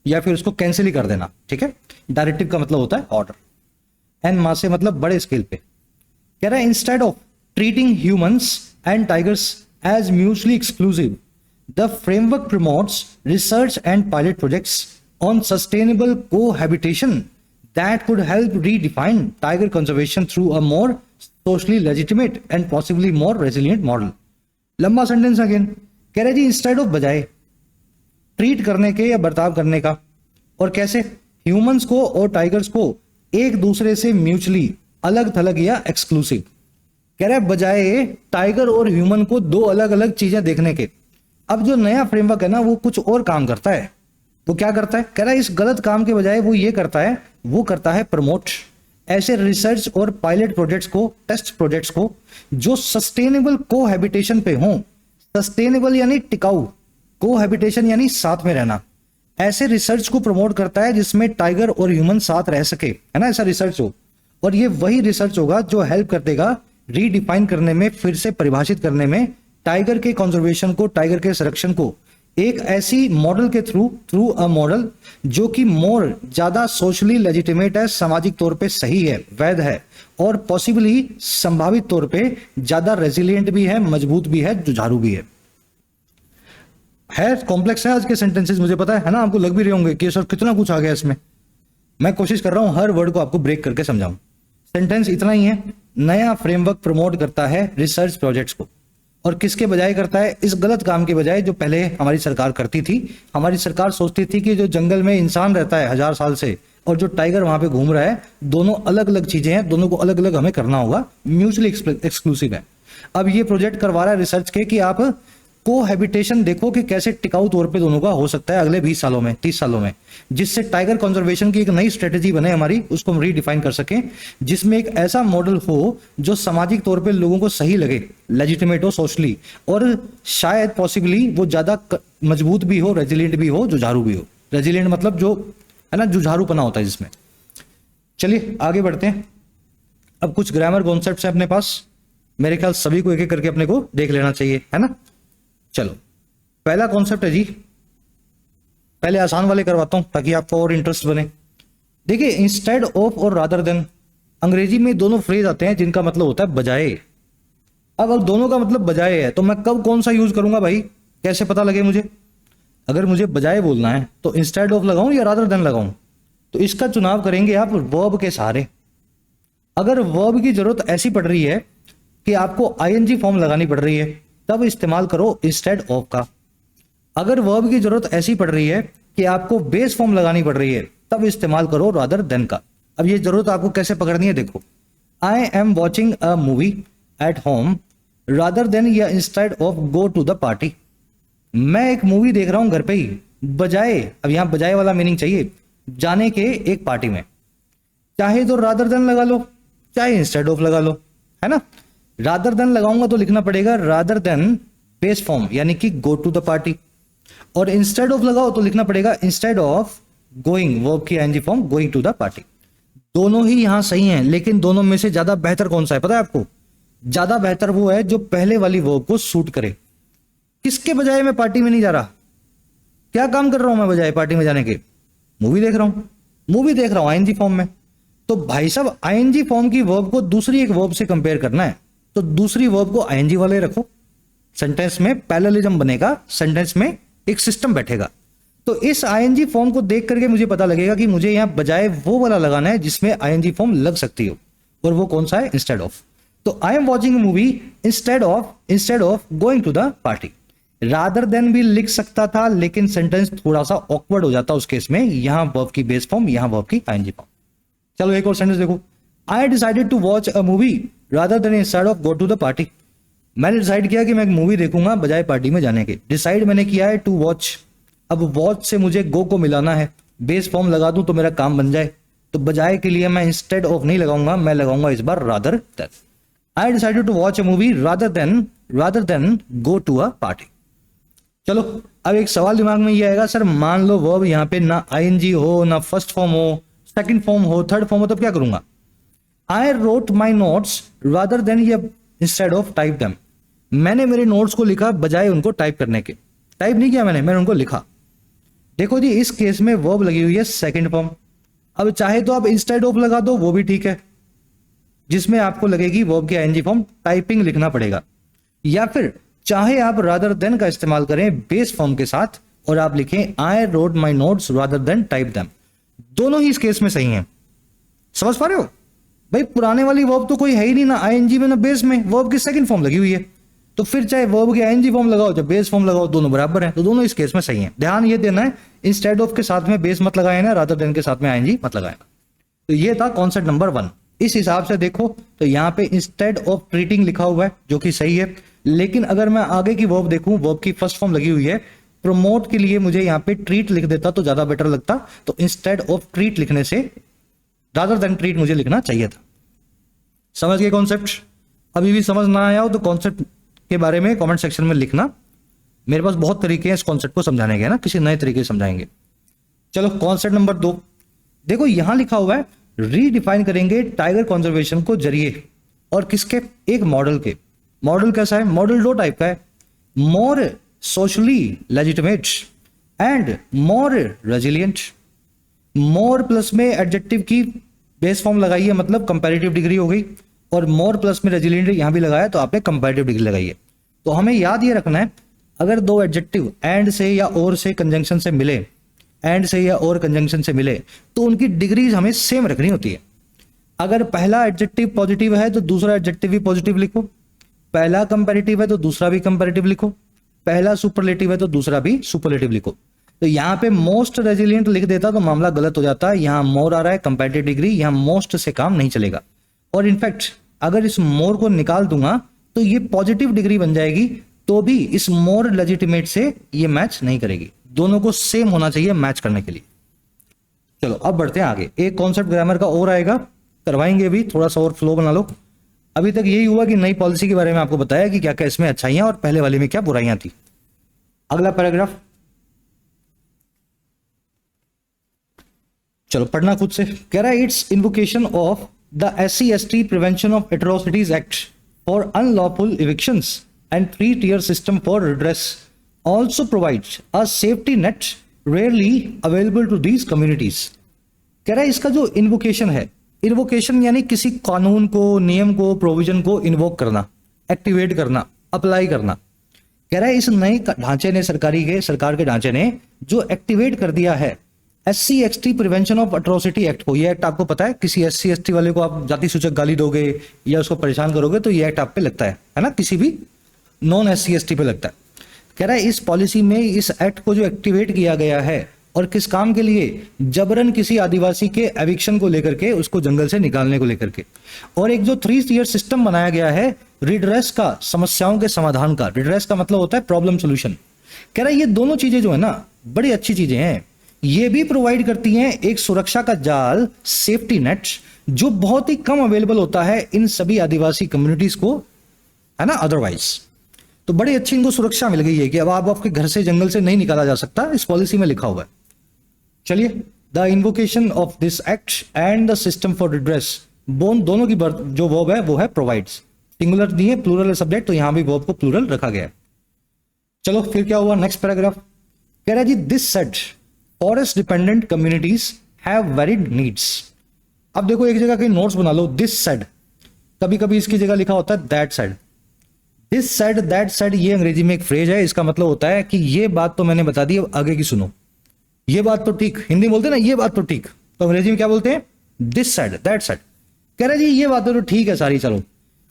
या फिर उसको कैंसिल ही कर देना, ठीक है। डायरेक्टिव का मतलब होता है ऑर्डर। एंड मास से मतलब बड़े स्केल पे। कह रहा है instead of treating humans and tigers as mutually exclusive, the framework promotes research and pilot projects on sustainable cohabitation that could help redefine tiger conservation through a more socially legitimate and possibly more resilient model। लंबा सेंटेंस अगेन, कह रहे जी इंस्टेड ऑफ, बजाय ट्रीट करने के या बर्ताव करने का, और कैसे, ह्यूमंस को और टाइगर्स को एक दूसरे से म्यूचुअली अलग थलग या एक्सक्लूसिव। कह रहे बजाय टाइगर और ह्यूमन को दो अलग अलग चीजें देखने के, अब जो नया फ्रेमवर्क है ना वो कुछ और काम करता है। वो क्या करता है, कह रहा है इस गलत काम के बजाय वो ये करता है, वो करता है प्रमोट ऐसे रिसर्च और पायलट प्रोजेक्ट्स को, टेस्ट प्रोजेक्ट्स को जो सस्टेनेबल कोहैबिटेशन पे हों। सस्टेनेबल यानी टिकाऊ, कोहैबिटेशन यानी साथ में रहना। ऐसे रिसर्च को प्रमोट करता है जिसमें टाइगर और ह्यूमन साथ रह सके, है ना, ऐसा रिसर्च हो। और ये वही रिसर्च होगा जो हेल्प कर देगा रीडिफाइन करने में, फिर से परिभाषित करने में टाइगर के कंजर्वेशन को, टाइगर के संरक्षण को एक ऐसी मॉडल के थ्रू अ मॉडल जो कि मोर ज्यादा सोशली लेजिटिमेट है, सामाजिक तौर पे सही है, वैध है, और पॉसिबली संभावित तौर पे ज्यादा रेजिलिएंट भी है, मजबूत भी है, जुझारू भी है। कॉम्प्लेक्स है आज के सेंटेंसेस, मुझे पता है ना, आपको लग भी रहे होंगे कि सर कितना कुछ आ गया इसमें। मैं कोशिश कर रहा हूं हर वर्ड को आपको ब्रेक करके समझाऊं। सेंटेंस इतना ही है, नया फ्रेमवर्क प्रमोट करता है रिसर्च प्रोजेक्ट्स को, और किसके बजाय करता है, इस गलत काम के बजाय जो पहले हमारी सरकार करती थी। हमारी सरकार सोचती थी कि जो जंगल में इंसान रहता है 1000 साल से और जो टाइगर वहां पे घूम रहा है, दोनों अलग अलग चीजें हैं, दोनों को अलग अलग हमें करना होगा, म्यूचुअली एक्सक्लूसिव है। अब ये प्रोजेक्ट करवा रहा है रिसर्च के कि आप कोहैबिटेशन देखो कि कैसे टिकाऊ तौर पे दोनों का हो सकता है अगले 20 सालों में, 30 सालों में, जिससे टाइगर कंजर्वेशन की एक नई स्ट्रेटेजी बने हमारी, उसको हम रीडिफाइन कर सकें, जिसमें एक ऐसा मॉडल हो जो सामाजिक तौर पे लोगों को सही लगे, लेजिटिमेट हो सोशली, और शायद पॉसिबली वो ज्यादा मजबूत भी हो, रेजिलिएंट भी हो, जुझारू भी हो। रेजिलिएंट मतलब जो है ना, जुझारूपना होता है जिसमें। चलिए आगे बढ़ते हैं। अब कुछ ग्रामर कॉन्सेप्ट्स हैं अपने पास, मेरे ख्याल सभी को एक एक करके अपने को देख लेना चाहिए, है ना। चलो पहला कॉन्सेप्ट है जी, पहले आसान वाले करवाता हूं ताकि आपको और इंटरेस्ट बने। देखिए इंस्टेड ऑफ और रादर देन, अंग्रेजी में दोनों फ्रेज आते हैं जिनका मतलब होता है बजाय। अब दोनों का मतलब बजाय है तो मैं कब कौन सा यूज करूंगा भाई, कैसे पता लगे मुझे। अगर मुझे बजाय बोलना है तो इंस्टेड ऑफ लगाऊं या रादर देन लगाऊं, तो इसका चुनाव करेंगे आप वर्ब के सहारे। अगर वर्ब की जरूरत ऐसी पड़ रही है कि आपको आईएनजी फॉर्म लगानी पड़ रही है, तब इस्तेमाल करो इंस्टेड ऑफ का। अगर वर्ब की जरूरत ऐसी पड़ रही है कि आपको बेस फॉर्म लगानी पड़ रही है, तब इस्तेमाल करो रादर देन का। अब ये जरूरत आपको कैसे पकड़नी है, देखो, I am watching a movie at home rather than या instead of go to the party. मैं एक मूवी देख रहा हूं घर पे ही, बजाय, अब यहां बजाय वाला मीनिंग चाहिए, जाने के एक पार्टी में। चाहे तो रादर देन लगा लो, चाहे इंस्टेड ऑफ लगा लो, है ना। रादर देन लगाऊंगा तो लिखना पड़ेगा रादर देन बेस फॉर्म यानी कि गो टू द पार्टी, और इंस्टेड ऑफ लगाओ तो लिखना पड़ेगा इंस्टेड ऑफ गोइंग, वर्ब की ING form going to the party. दोनों ही यहां सही हैं, लेकिन दोनों में से ज्यादा बेहतर कौन सा है पता है आपको, ज्यादा बेहतर वो है जो पहले वाली वर्ब को सूट करे। किसके बजाय मैं पार्टी में नहीं जा रहा, क्या काम कर रहा हूं मैं बजाय पार्टी में जाने के? मूवी देख रहा हूं, मूवी देख रहा हूं आईएनजी फॉर्म में। तो भाई साहब आईएनजी फॉर्म की वर्ब को दूसरी एक वर्ब से कंपेयर करना है, तो दूसरी वर्ब को आईएनजी वाले रखो, सेंटेंस में पैरेललिज्म बनेगा, सेंटेंस में एक सिस्टम बैठेगा। तो इस आईएनजी फॉर्म को देख करके मुझे पता लगेगा कि मुझे यहां बजाय वो वाला लगाना है जिसमें आईएनजी फॉर्म लग सकती हो, और वो कौन सा है? Instead of. तो I am watching movie instead of going to the party. Rather than भी लिख सकता था, लेकिन सेंटेंस थोड़ा सा ऑकवर्ड हो जाता उस केस में, यहां वर्ब की बेस फॉर्म, यहां वर्ब की आईएनजी फॉर्म। चलो एक और सेंटेंस देखो, I decided to watch a movie rather than instead of go to the party. मैंने डिसाइड किया कि मैं एक मूवी देखूंगा बजाय पार्टी में जाने के। डिसाइड मैंने किया है टू वॉच, अब वॉच से मुझे गो को मिलाना है, बेस फॉर्म लगा दूं तो मेरा काम बन जाए, तो बजाय के लिए मैं इंस्टेड ऑफ नहीं लगाऊंगा, मैं लगाऊंगा इस बार rather than. I decided to watch a movie rather than go to a party. चलो अब एक सवाल दिमाग में ये आएगा, सर मान लो वर्ब यहाँ पे ना आईएनजी हो, ना फर्स्ट फॉर्म हो, सेकंड फॉर्म हो, थर्ड फॉर्म हो, तब क्या करूंगा? I wrote my notes rather than या इंस्टेड ऑफ टाइप देम। मैंने मेरे नोट्स को लिखा बजाय उनको टाइप करने के। टाइप नहीं किया मैंने उनको लिखा। देखो जी इस केस में वर्ब लगी हुई है सेकंड फॉर्म। अब चाहे तो आप इंस्टेड ऑफ लगा दो, वो भी ठीक है, जिसमें आपको लगेगी वर्ब की आईएनजी फॉर्म, टाइपिंग लिखना पड़ेगा। या फिर चाहे आप रादर देन का इस्तेमाल करें बेस फॉर्म के साथ और आप लिखें I wrote my notes rather than type them. दोनों ही इस केस में सही हैं। समझ पा रहे हो भाई? पुराने वाली वर्ब तो कोई है ही नहीं, ना आईएनजी में ना बेस में, वर्ब की सेकंड फॉर्म लगी हुई है। तो फिर चाहे वर्ब की आईएनजी फॉर्म लगाओ चाहे बेस फॉर्म लगाओ, दोनों बराबर हैं, तो दोनों इस केस में सही हैं। ध्यान ये देना है इंस्टेड ऑफ के साथ में बेस मत लगाए ना, रादर देन के साथ में आईएनजी मत लगाए। तो ये था कॉन्सेप्ट नंबर 1। इस हिसाब से देखो तो यहाँ पे इंस्टेड ऑफ ट्रीटिंग लिखा हुआ है जो कि सही है, लेकिन अगर मैं आगे की वर्ब देखूं, वर्ब की फर्स्ट फॉर्म लगी हुई है, प्रमोट के लिए मुझे यहाँ पे ट्रीट लिख देता तो ज्यादा बेटर लगता। तो इंस्टेड ऑफ ट्रीट लिखने से रादर देन ट्रीट मुझे लिखना चाहिए था। समझ गए कॉन्सेप्ट? अभी भी समझ ना आया हो तो कॉन्सेप्ट के बारे में कमेंट सेक्शन में लिखना। मेरे पास बहुत तरीके हैं इस कॉन्सेप्ट को समझाने के, ना किसी नए तरीके से समझाएंगे। चलो कॉन्सेप्ट नंबर 2 देखो, यहां लिखा हुआ है रीडिफाइन करेंगे टाइगर कंजर्वेशन को जरिए और किसके? एक मॉडल के। मॉडल कैसा है? मॉडल 2 टाइप का है, more socially legitimate and more resilient. More plus में एडजेक्टिव की बेस फॉर्म लगाई है, मतलब कंपैरेटिव डिग्री हो गई, और मोर प्लस में रेजिलियंट यहां भी लगाया तो आपने कंपैरेटिव डिग्री लगाई है। तो हमें याद ये रखना है अगर दो एडजेक्टिव एंड से या और से कंजंक्शन से मिले, एंड से या और कंजंक्शन से मिले, तो उनकी डिग्रीज हमें सेम रखनी होती है। अगर पहला एडजेक्टिव पॉजिटिव है तो दूसरा एडजेक्टिव भी पॉजिटिव लिखो, पहला कंपैरेटिव है तो दूसरा भी कंपैरेटिव लिखो, पहला सुपरलेटिव है तो दूसरा भी सुपरलेटिव लिखो। तो यहाँ पे मोस्ट रेजिलियंट लिख देता तो मामला गलत हो जाता है। यहाँ मोर आ रहा है कंपैरेटिव डिग्री, यहाँ मोस्ट से काम नहीं चलेगा। और इनफैक्ट अगर इस मोर को निकाल दूंगा तो ये पॉजिटिव डिग्री बन जाएगी, तो भी इस मोर लेजिटिमेट से ये मैच नहीं करेगी। दोनों को सेम होना चाहिए मैच करने के लिए। चलो अब बढ़ते हैं आगे। एक कॉन्सेप्ट ग्रामर का और आएगा, करवाएंगे भी, थोड़ा सा और फ्लो बना लो। अभी तक यही हुआ कि नई पॉलिसी के बारे में आपको बताया कि क्या क्या इसमें अच्छाइयां और पहले वाले में क्या बुराइयां थी। अगला पैराग्राफ चलो पढ़ना खुद से। कह रहा है it's invocation of the SC/ST prevention of atrocities act for unlawful evictions and 3-tier system for redress also provides a safety net rarely available to these communities। कह रहा है इसका जो इन्वोकेशन है, इन्वोकेशन यानी किसी कानून को, नियम को, प्रोविजन को इन्वोक करना, एक्टिवेट करना, अप्लाई करना। कह रहा है इस नए ढांचे ने, सरकार के ढांचे ने जो एक्टिवेट कर दिया है SC/ST prevention of atrocity act को। ये एक्ट आपको पता है, किसी SC/ST वाले को आप जाति सूचक गाली दोगे या उसको परेशान करोगे तो ये एक्ट आप पे लगता है ना, किसी भी नॉन SC/ST पे लगता है। कह रहा है इस पॉलिसी में इस एक्ट को जो एक्टिवेट किया गया है और किस काम के लिए? जबरन किसी आदिवासी के एविक्शन को लेकर के, उसको जंगल से निकालने को लेकर के। और एक जो 3-tier सिस्टम बनाया गया है रिड्रेस का, समस्याओं के समाधान का। रिड्रेस का मतलब होता है प्रॉब्लम सोल्यूशन। कह रहा है ये दोनों चीजें जो है ना बड़ी अच्छी चीजें हैं। ये भी प्रोवाइड करती हैं एक सुरक्षा का जाल, सेफ्टी नेट, जो बहुत ही कम अवेलेबल होता है इन सभी आदिवासी कम्युनिटीज को, है ना, अदरवाइज। तो बड़ी अच्छी इनको सुरक्षा मिल गई है कि अब आपके घर से, जंगल से नहीं निकाला जा सकता, इस पॉलिसी में लिखा हुआ है। चलिए, the invocation of this act and the system for redress, दोनों की जो वर्ब है वो है प्रोवाइड्स। सिंगुलर नहीं है, प्लूरल है सब्जेक्ट, तो यहां भी वर्ब को प्लूरल रखा गया है। चलो फिर क्या हुआ, नेक्स्ट पैराग्राफ कह रहा है जी this said forest dependent communities have varied needs. अब देखो एक जगह कहीं नोट्स बना लो, दिस सेड, कभी कभी इसकी जगह लिखा होता है that said. This said that said ये अंग्रेजी में एक फ्रेज है, इसका मतलब होता है कि ये बात तो मैंने बता दी, अब आगे की सुनो। ये बात तो ठीक, हिंदी बोलते हैं ना ये बात तो ठीक, तो अंग्रेजी में क्या बोलते हैं, दिस सेड दैट सेड। कह रहे जी ये बात तो ठीक है सारी, चलो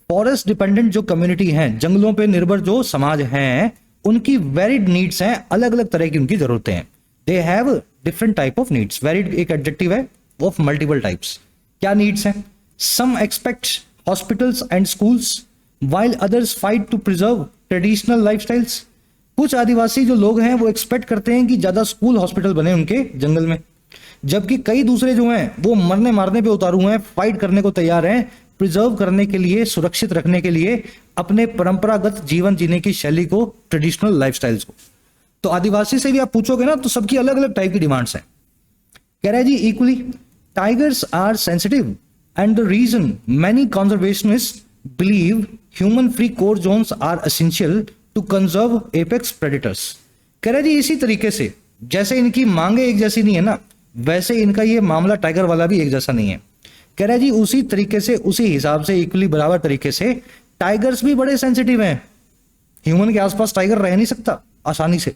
फॉरेस्ट डिपेंडेंट जो कम्युनिटी है, जंगलों पे निर्भर जो समाज हैं, उनकी वेरिड नीड्स हैं, अलग अलग तरह की उनकी जरूरतें हैं। They have different type of needs, varied एक एडजेक्टिव है ऑफ मल्टीपल टाइप्स। क्या नीड्स हैं, some expect hospitals and schools while others fight to preserve traditional lifestyles। कुछ आदिवासी जो लोग हैं वो एक्सपेक्ट करते हैं कि ज्यादा स्कूल हॉस्पिटल बने उनके जंगल में, जबकि कई दूसरे जो हैं वो मरने मारने पे उतारू हैं, फाइट करने को तैयार हैं, प्रिजर्व करने के लिए, सुरक्षित रखने के लिए अपने परंपरागत जीवन जीने की शैली को, ट्रेडिशनल लाइफस्टाइल्स को। तो आदिवासी से भी आप पूछोगे ना तो सबकी अलग अलग टाइप की डिमांड्स हैं। कह रहा है जी equally tigers are sensitive and the reason many conservationist believe human free core zones are essential to conserve apex predators। कह रहे जी इसी तरीके से जैसे इनकी मांगे एक जैसी नहीं है ना, वैसे इनका ये मामला टाइगर वाला भी एक जैसा नहीं है। कह रहे जी उसी तरीके से, उसी हिसाब से, इक्वली बराबर तरीके से टाइगर्स भी बड़े सेंसिटिव हैं। ह्यूमन के आसपास टाइगर रह नहीं सकता आसानी से।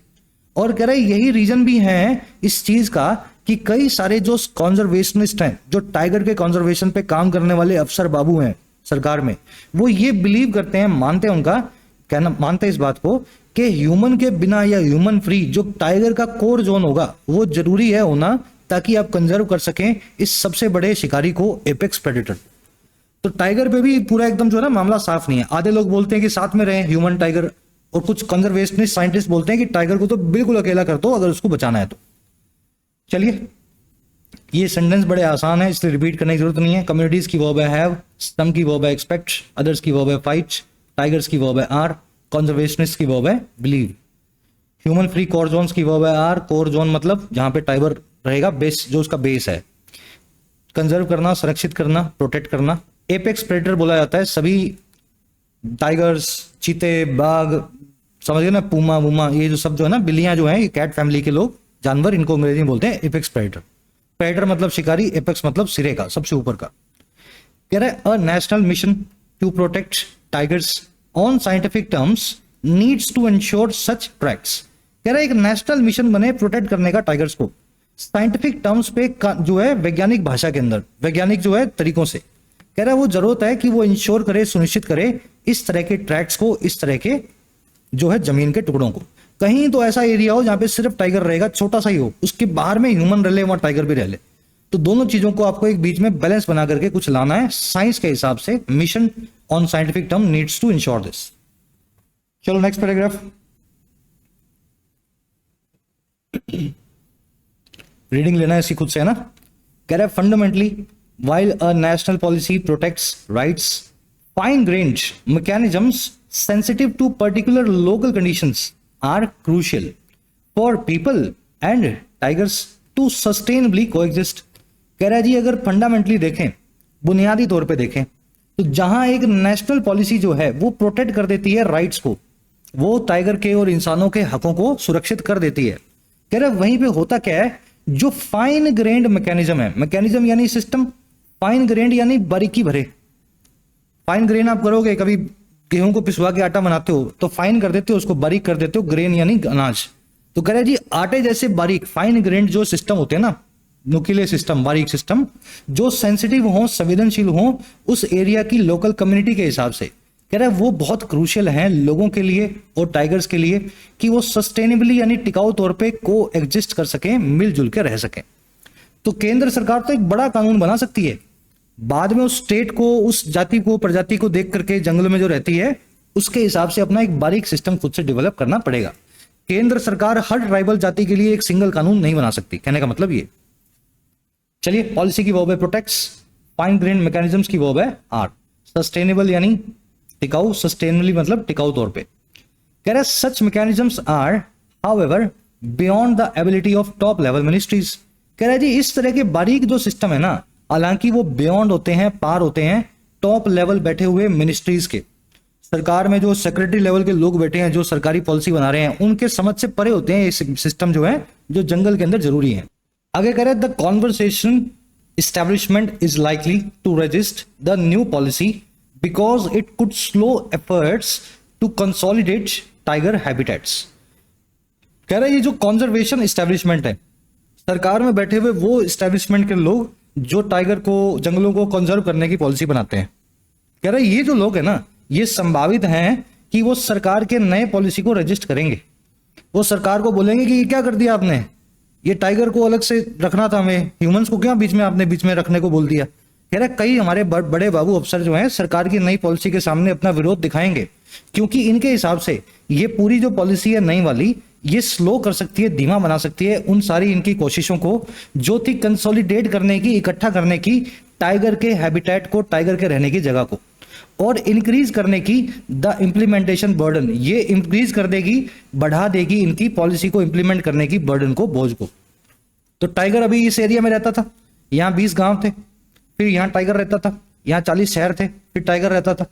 और कह रहे यही रीजन भी है इस चीज का कि कई सारे जो कॉन्जर्वेशनिस्ट हैं, जो टाइगर के कॉन्जर्वेशन पे काम करने वाले अफसर बाबू हैं सरकार में, वो ये बिलीव करते हैं, मानते हैं, उनका कहना मानते हैं इस बात को कि ह्यूमन के बिना या ह्यूमन फ्री जो टाइगर का कोर जोन होगा वो जरूरी है होना, ताकि आप कंजर्व कर सकें इस सबसे बड़े शिकारी को, एपेक्स प्रेडेटर। तो टाइगर पे भी पूरा एकदम जो है ना मामला साफ नहीं है। आधे लोग बोलते हैं कि साथ में रहे ह्यूमन टाइगर, और कुछ कंजर्वेशनिस्ट साइंटिस्ट बोलते हैं कि टाइगर को तो बिल्कुल अकेला कर दो अगर उसको बचाना है तो। चलिए ये सेंटेंस बड़े आसान है, इसलिए रिपीट करने की जरूरत नहीं है। कम्युनिटीज की वर्ब है हैव, सम की वर्ब है एक्सपेक्ट, अदर्स की वर्ब है फाइट, टाइगर्स की वर्ब है आर, कंजर्वेशनिस्ट की वर्ब है believe. Human free core zones की वर्ब है आर, कोर जोन मतलब जहां पे टाइगर रहेगा, बेस जो उसका बेस है। कंजर्व करना, संरक्षित करना, प्रोटेक्ट करना। एपेक्स प्रेडेटर बोला जाता है सभी टाइगर्स, चीते, बाघ, समझ गए ना, पूमा वूमा, ये जो सब जो है ना, बिल्लियां जो है, ये कैट फैमिली के लोग, जानवर, इनको अंग्रेजी में बोलते हैं एपेक्स प्रेडेटर। प्रेडेटर मतलब शिकारी, एपेक्स मतलब सिरे का, सबसे ऊपर का। कह रहा है a national mission to protect tigers on scientific terms needs to ensure such tracks. कह रहा है एक नेशनल मिशन बने प्रोटेक्ट करने का टाइगर्स को साइंटिफिक टर्म्स पे जो है, वैज्ञानिक भाषा के अंदर, वैज्ञानिक जो है तरीकों से। कह रहा है वो जरूरत है कि वो इंश्योर करे, सुनिश्चित करे इस तरह के ट्रैक्स को, इस तरह के जो है जमीन के टुकड़ों को। कहीं तो ऐसा एरिया हो जहां पे सिर्फ टाइगर रहेगा, छोटा सा ही हो, उसके बाहर में ह्यूमन रह ले, वहां टाइगर भी रह ले। तो दोनों चीजों को आपको एक बीच में बैलेंस बना करके कुछ लाना है साइंस के हिसाब से। Mission on scientific term needs to ensure this. चलो नेक्स्ट पैराग्राफ, रीडिंग लेना है इसकी खुद से, है ना। कह रहा है fundamentally while a national policy protects rights, fine-grained mechanisms sensitive to particular local conditions are crucial for people and tigers to sustainably coexist। कह रहा है जी अगर फंडामेंटली देखें, बुनियादी तौर पे देखें, तो जहां एक नेशनल पॉलिसी जो है वो प्रोटेक्ट कर देती है राइट्स को, वो टाइगर के और इंसानों के हकों को सुरक्षित कर देती है। कह रहा है वहीं पे होता क्या है, जो फाइन ग्रेन्ड मैकेनिज्म है, मैकेनिज्म यानी सिस्टम, फाइन ग्रेन्ड यानी बारीकी भरे। फाइन ग्रेन आप करोगे, कभी गेहूं को पिसवा के आटा बनाते हो तो फाइन कर देते हो, उसको बारीक कर देते हो, ग्रेन यानी अनाज। तो कह रहे जी आटे जैसे बारीक फाइन ग्रेन्ड जो सिस्टम होते हैं ना, नुकीले सिस्टम, बारीक सिस्टम, जो सेंसिटिव हो, संवेदनशील हो उस एरिया की लोकल कम्युनिटी के हिसाब से, कह रहा है वो बहुत क्रूशियल है लोगों के लिए और टाइगर्स के लिए, कि वो सस्टेनेबली यानी टिकाऊ तौर पे को एग्जिस्ट कर सके, मिलजुल के रह सके। तो केंद्र सरकार तो एक बड़ा कानून बना सकती है, बाद में उस स्टेट को, उस जाति को, प्रजाति को देख करके जंगलों में जो रहती है उसके हिसाब से अपना एक बारीक सिस्टम खुद से डेवलप करना पड़ेगा। केंद्र सरकार हर ट्राइबल जाति के लिए एक सिंगल कानून नहीं बना सकती, कहने का मतलब ये। चलिए पॉलिसी की वर्ब है प्रोटेक्ट्स, फाइन ग्रेन्ड मैकेनिज्म्स की वर्ब है आर, सस्टेनेबल यानी टिकाऊ, सस्टेनेबली मतलब टिकाऊ तौर पे। कह रहा है such mechanisms are however beyond the ability of top level ministries. कह रहा है जी इस तरह के बारीक जो सिस्टम है ना, हालांकि वो बियॉन्ड होते हैं, पार होते हैं टॉप लेवल बैठे हुए मिनिस्ट्रीज के। सरकार में जो सेक्रेटरी लेवल के लोग बैठे हैं, जो सरकारी पॉलिसी बना रहे हैं, उनके समझ से परे होते हैं ये सिस्टम जो है, जो जंगल के अंदर जरूरी है। आगे कह रहे हैं the conversation establishment is likely to resist the new policy because it could slow efforts to consolidate tiger habitats। कह रहा है ये जो कंजर्वेशन एस्टेब्लिशमेंट है, सरकार में बैठे हुए वो एस्टेब्लिशमेंट के लोग जो टाइगर को, जंगलों को कंजर्व करने की पॉलिसी बनाते हैं, कह रहा है ये जो लोग है ना, ये संभावित हैं कि वो सरकार के नए पॉलिसी को रजिस्ट करेंगे। वो सरकार को बोलेंगे कि ये क्या कर दिया आपने, ये टाइगर को अलग से रखना था, हमें ह्यूमंस को क्या आपने बीच में रखने को बोल दिया। कह रहा है कई हमारे बड़े बाबू अफसर जो हैं सरकार की नई पॉलिसी के सामने अपना विरोध दिखाएंगे, क्योंकि इनके हिसाब से ये पूरी जो पॉलिसी है नई वाली, ये स्लो कर सकती है, धीमा बना सकती है उन सारी इनकी कोशिशों को जो थी कंसोलिडेट करने की, इकट्ठा करने की टाइगर के हैबिटेट को, टाइगर के रहने की जगह को, और इंक्रीज करने की द इम्प्लीमेंटेशन बर्डन। ये इंक्रीज कर देगी, बढ़ा देगी इनकी पॉलिसी को इंप्लीमेंट करने की बर्डन को, बोझ को। तो टाइगर अभी इस एरिया में रहता था, यहाँ 20 गांव थे, फिर यहाँ टाइगर रहता था, यहाँ 40 शहर थे, फिर टाइगर रहता था।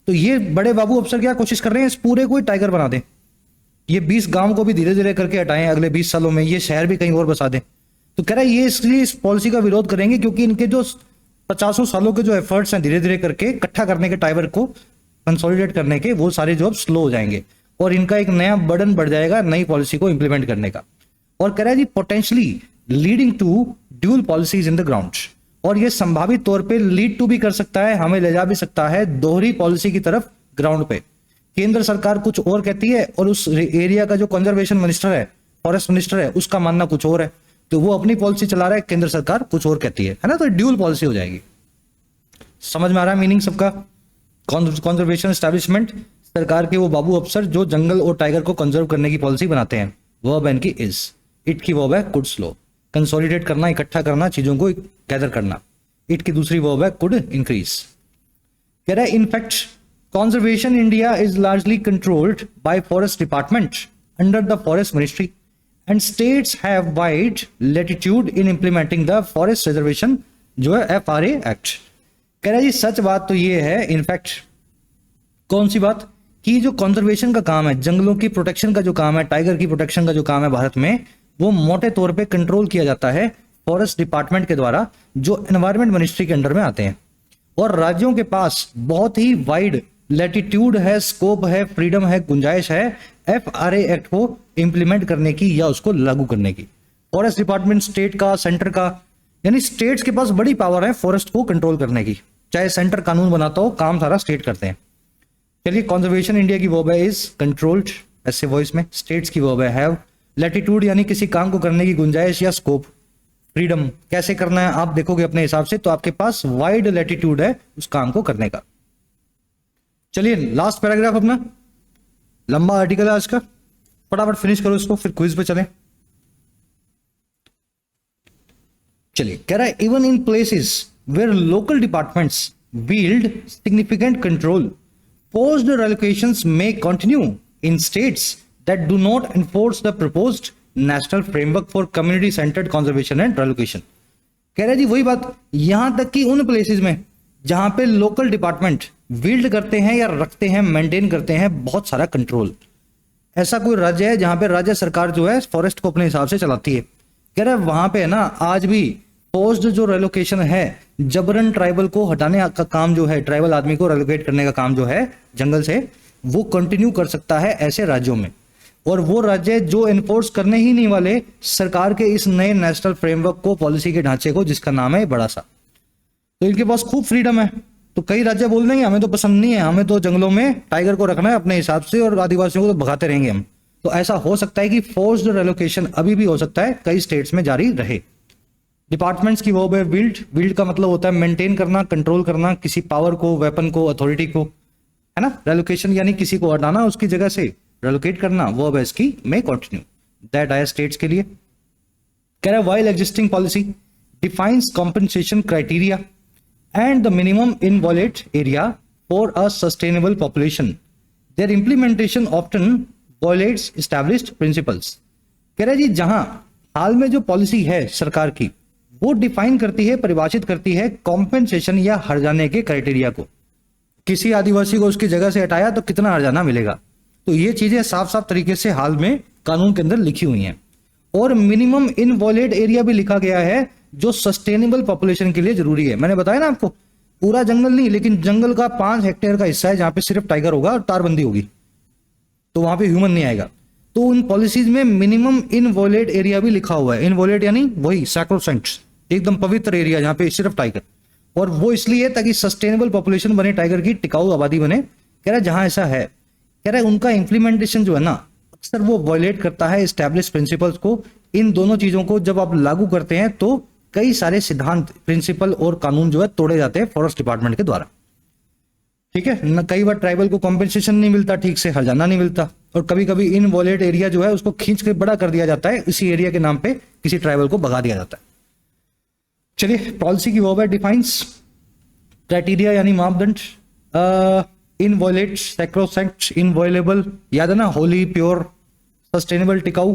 तो ये बड़े बाबू अफसर क्या कोशिश कर रहे हैं, इस पूरे को ही टाइगर बना दें, ये 20 गांव को भी धीरे धीरे करके हटाएं, अगले 20 सालों में ये शहर भी कहीं और बसा दें। तो कह रहा है ये इसलिए इस पॉलिसी का विरोध करेंगे क्योंकि इनके जो 50 सालों के जो एफर्ट्स हैं धीरे धीरे करके इकट्ठा करने के, टाइगर को कंसोलिडेट करने के, वो सारे जो अब स्लो हो जाएंगे और इनका एक नया बर्डन बढ़ जाएगा नई पॉलिसी को इंप्लीमेंट करने का। और कह रहा है जी potentially leading to dual policies in the ground, और ये संभावित तौर पे लीड टू भी कर सकता है, हमें ले जा भी सकता है दोहरी पॉलिसी की तरफ ग्राउंड पे। केंद्र सरकार कुछ और कहती है और उस एरिया का जो कंजर्वेशन मिनिस्टर है, फॉरेस्ट मिनिस्टर है, उसका मानना कुछ और है। तो वो अपनी पॉलिसी चला रहा है, केंद्र सरकार कुछ और कहती है ना, तो ड्यूल पॉलिसी हो जाएगी। समझ में आ रहा है मीनिंग सबका। कंजर्वेशन एस्टैब्लिशमेंट, सरकार के वो बाबू अफसर जो जंगल और टाइगर को कंजर्व करने की पॉलिसी बनाते हैं। वर्ब इनकी इज, इट की वर्ब है कुड स्लो, कंसोलिडेट करना, इकट्ठा करना, चीजों को गैदर करना। इट की दूसरी वर्ब है कुड इंक्रीज। कह रहा है in fact conservation India is largely controlled by forest department under the forest ministry and states have wide latitude in implementing the forest reservation जो है FRA Act। कह रहा है जी सच बात तो ये है, इनफैक्ट कौन सी बात, कि जो कंजर्वेशन का काम है, जंगलों की प्रोटेक्शन का जो काम है, टाइगर की प्रोटेक्शन का जो काम है भारत में, वो मोटे तौर पे कंट्रोल किया जाता है फॉरेस्ट डिपार्टमेंट के द्वारा, जो एनवायरमेंट मिनिस्ट्री के अंडर में आते हैं। और राज्यों के पास बहुत ही वाइड लैटिट्यूड है, स्कोप है, फ्रीडम है, गुंजाइश है FRA एक्ट को इंप्लीमेंट करने की या उसको लागू करने की। फॉरेस्ट डिपार्टमेंट स्टेट का, सेंटर का, यानी स्टेट्स के पास बड़ी पावर है फॉरेस्ट को कंट्रोल करने की, चाहे सेंटर कानून बनाता हो, काम सारा स्टेट करते हैं। चलिए कंजर्वेशन इंडिया की वर्ब है इज, कंट्रोल्ड ऐसे वॉइस में, स्टेट्स की वर्ब है हैव, लैटिट्यूड यानी किसी काम को करने की गुंजाइश या स्कोप, फ्रीडम कैसे करना है आप देखोगे अपने हिसाब से, तो आपके पास वाइड लैटिट्यूड है उस काम को करने का। चलिए लास्ट पैराग्राफ अपना, लंबा आर्टिकल है आज का, फटाफट फिनिश करो इसको, फिर क्विज पे चलें। चलिए कह रहा है even in places where local departments wield significant control, forced relocations may continue in states that do not enforce the proposed national framework for community centered conservation and relocation। कह रहा है जी वही बात, यहां तक कि उन प्लेसेस में जहां पे लोकल डिपार्टमेंट विल्ड करते हैं या रखते हैं, मेंटेन करते हैं बहुत सारा कंट्रोल, ऐसा कोई राज्य है जहां पे राज्य सरकार जो है फॉरेस्ट को अपने हिसाब से चलाती है, कह रहा है वहां पे है ना आज भी पोस्ट जो रेलोकेशन है, जबरन ट्राइबल को हटाने का काम जो है, ट्राइबल आदमी को रेलोकेट करने का काम जो है जंगल से, वो कंटिन्यू कर सकता है ऐसे राज्यों में। और वो राज्य जो एनफोर्स करने ही नहीं वाले सरकार के इस नए नेशनल फ्रेमवर्क को, पॉलिसी के ढांचे को, जिसका नाम है बड़ा सा, तो इनके पास खूब फ्रीडम है। तो कई राज्य बोल देंगे हमें तो पसंद नहीं है, हमें तो जंगलों में टाइगर को रखना है अपने हिसाब से और आदिवासियों को तो भगाते रहेंगे हम। तो ऐसा हो सकता है कि फोर्स्ड रेलोकेशन अभी भी हो सकता है, कई स्टेट्स में जारी रहे। डिपार्टमेंट्स की वर्ब है विल्ड, विल्ड का मतलब होता है मेंटेन करना, कंट्रोल करना, किसी पावर को, वेपन को, अथॉरिटी को, है ना। रेलोकेशन यानी किसी को हटाना, उसकी जगह से रेलोकेट करना, वर्ब है इसकी में कंटिन्यू। दैट आया स्टेट्स के लिए। कह रहा है while existing policy defines compensation criteria and the minimum inviolate area for a sustainable population, their implementation often violates established principles। कह रहा है जी जहां हाल में जो पॉलिसी है सरकार की, वो डिफाइन करती है, परिभाषित करती है कॉम्पेंसेशन या हर्जाने के क्राइटेरिया को। किसी आदिवासी को उसकी जगह से हटाया तो कितना हर्जाना मिलेगा। तो ये चीजें साफ साफ तरीके से हाल में कानून के अंदर लिखी हुई हैं। और मिनिमम इनवॉलेट एरिया भी लिखा गया है जो सस्टेनेबल पॉपुलेशन के लिए जरूरी है। मैंने बताया ना आपको, पूरा जंगल नहीं, लेकिन जंगल का 5 हेक्टेयर का हिस्सा है जहां पे सिर्फ टाइगर होगा और तारबंदी होगी, तो वहां पे ह्यूमन नहीं आएगा। तो उन पॉलिसीज में मिनिमम इनवॉलेट एरिया भी लिखा हुआ है। इनवॉलेट यानी वही सैक्रोसेंक्ट, एकदम पवित्र एरिया जहां पे सिर्फ टाइगर। और वो इसलिए ताकि सस्टेनेबल पॉपुलेशन बने, टाइगर की टिकाऊ आबादी बने। कह रहा है जहां ऐसा है, कह रहा है उनका इंप्लीमेंटेशन जो है ना, अक्सर वो वायलेट करता है एस्टैब्लिश प्रिंसिपल्स को। इन दोनों चीजों को जब आप लागू करते हैं तो कई सारे सिद्धांत, प्रिंसिपल और कानून जो है तोड़े जाते हैं फॉरेस्ट डिपार्टमेंट के द्वारा। ठीक है न, कई बार ट्राइबल को कॉम्पेंसेशन नहीं मिलता, ठीक से हर्जाना नहीं मिलता, और कभी कभी इनवॉलेट एरिया जो है उसको खींच के बड़ा कर दिया जाता है, इसी एरिया के नाम पे किसी ट्राइबल को भगा दिया जाता है। चलिए, पॉलिसी की वर्ब है डिफाइंस, क्राइटेरिया यानी मापदंड, इनवॉलेट, सैक्रोसैंक्ट, इनवॉयलेबल, याद है ना, होली, प्योर, सस्टेनेबल, टिकाऊ।